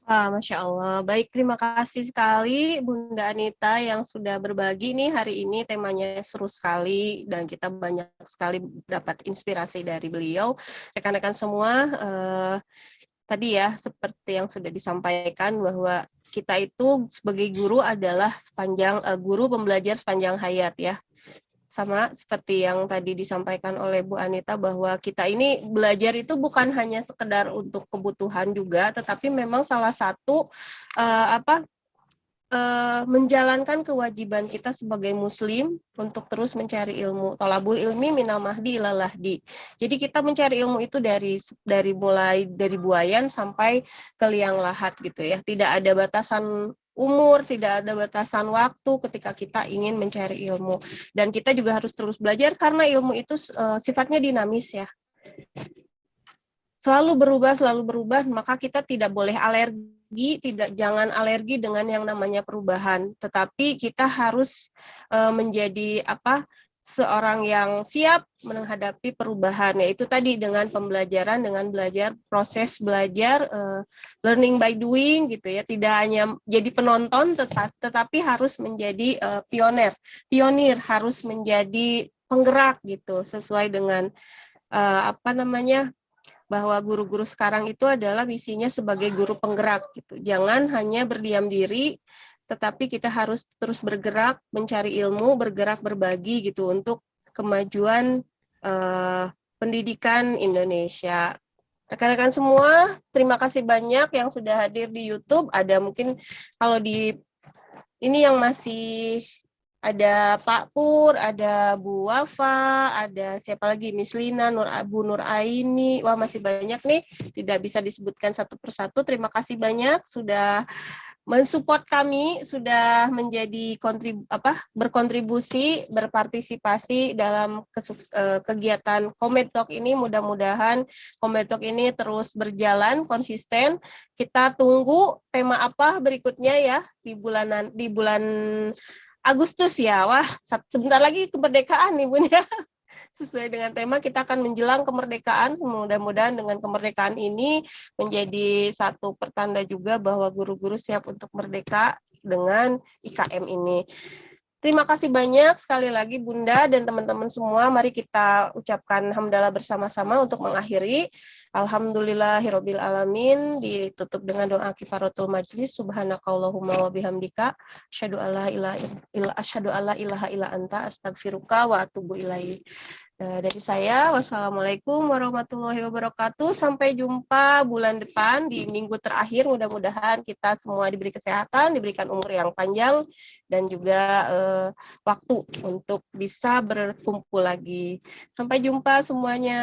Masya Allah. Baik, terima kasih sekali Bunda Anita yang sudah berbagi nih hari ini, temanya seru sekali dan kita banyak sekali dapat inspirasi dari beliau. Rekan-rekan semua, tadi ya seperti yang sudah disampaikan bahwa kita itu sebagai guru adalah guru pembelajar sepanjang hayat ya. Sama seperti yang tadi disampaikan oleh Bu Anita bahwa kita ini belajar itu bukan hanya sekedar untuk kebutuhan juga, tetapi memang salah satu menjalankan kewajiban kita sebagai muslim untuk terus mencari ilmu. Thalabul ilmi minal mahdi ilal lahdi. Jadi kita mencari ilmu itu mulai dari buayan sampai ke liang lahat gitu ya. Tidak ada batasan umur, tidak ada batasan waktu ketika kita ingin mencari ilmu. Dan kita juga harus terus belajar karena ilmu itu sifatnya dinamis ya. Selalu berubah, maka kita tidak boleh jangan alergi dengan yang namanya perubahan, tetapi kita harus menjadi seorang yang siap menghadapi perubahan, yaitu tadi dengan pembelajaran, dengan belajar, proses belajar, learning by doing gitu ya, tidak hanya jadi penonton, tetapi harus menjadi pionir, harus menjadi penggerak gitu, sesuai dengan bahwa guru-guru sekarang itu adalah misinya sebagai guru penggerak gitu. Jangan hanya berdiam diri, tetapi kita harus terus bergerak, mencari ilmu, bergerak berbagi gitu untuk kemajuan pendidikan Indonesia. Rekan-rekan semua, terima kasih banyak yang sudah hadir di YouTube. Ada mungkin kalau di ini yang masih ada Pak Pur, ada Bu Wafa, ada siapa lagi, Miss Lina, Bu Nur Aini, wah masih banyak nih, tidak bisa disebutkan satu persatu. Terima kasih banyak sudah mensupport kami, sudah menjadi berkontribusi, berpartisipasi dalam kegiatan Komed Talk ini. Mudah-mudahan Komed Talk ini terus berjalan konsisten. Kita tunggu tema apa berikutnya ya di bulan Agustus ya. Wah, sebentar lagi kemerdekaan nih Bun ya. Sesuai dengan tema kita akan menjelang kemerdekaan. Mudah-mudahan dengan kemerdekaan ini menjadi satu pertanda juga bahwa guru-guru siap untuk merdeka dengan IKM ini. Terima kasih banyak sekali lagi Bunda dan teman-teman semua. Mari kita ucapkan hamdalah bersama-sama untuk mengakhiri. Alhamdulillahirabbil alamin, ditutup dengan doa kifaratul majlis. Subhanakallahumma wa bihamdika asyhadu alla ilaha illa anta astaghfiruka wa atubu ilaik. Dari saya, wassalamualaikum warahmatullahi wabarakatuh. Sampai jumpa bulan depan di minggu terakhir. Mudah-mudahan kita semua diberi kesehatan, diberikan umur yang panjang, dan juga waktu untuk bisa berkumpul lagi. Sampai jumpa semuanya.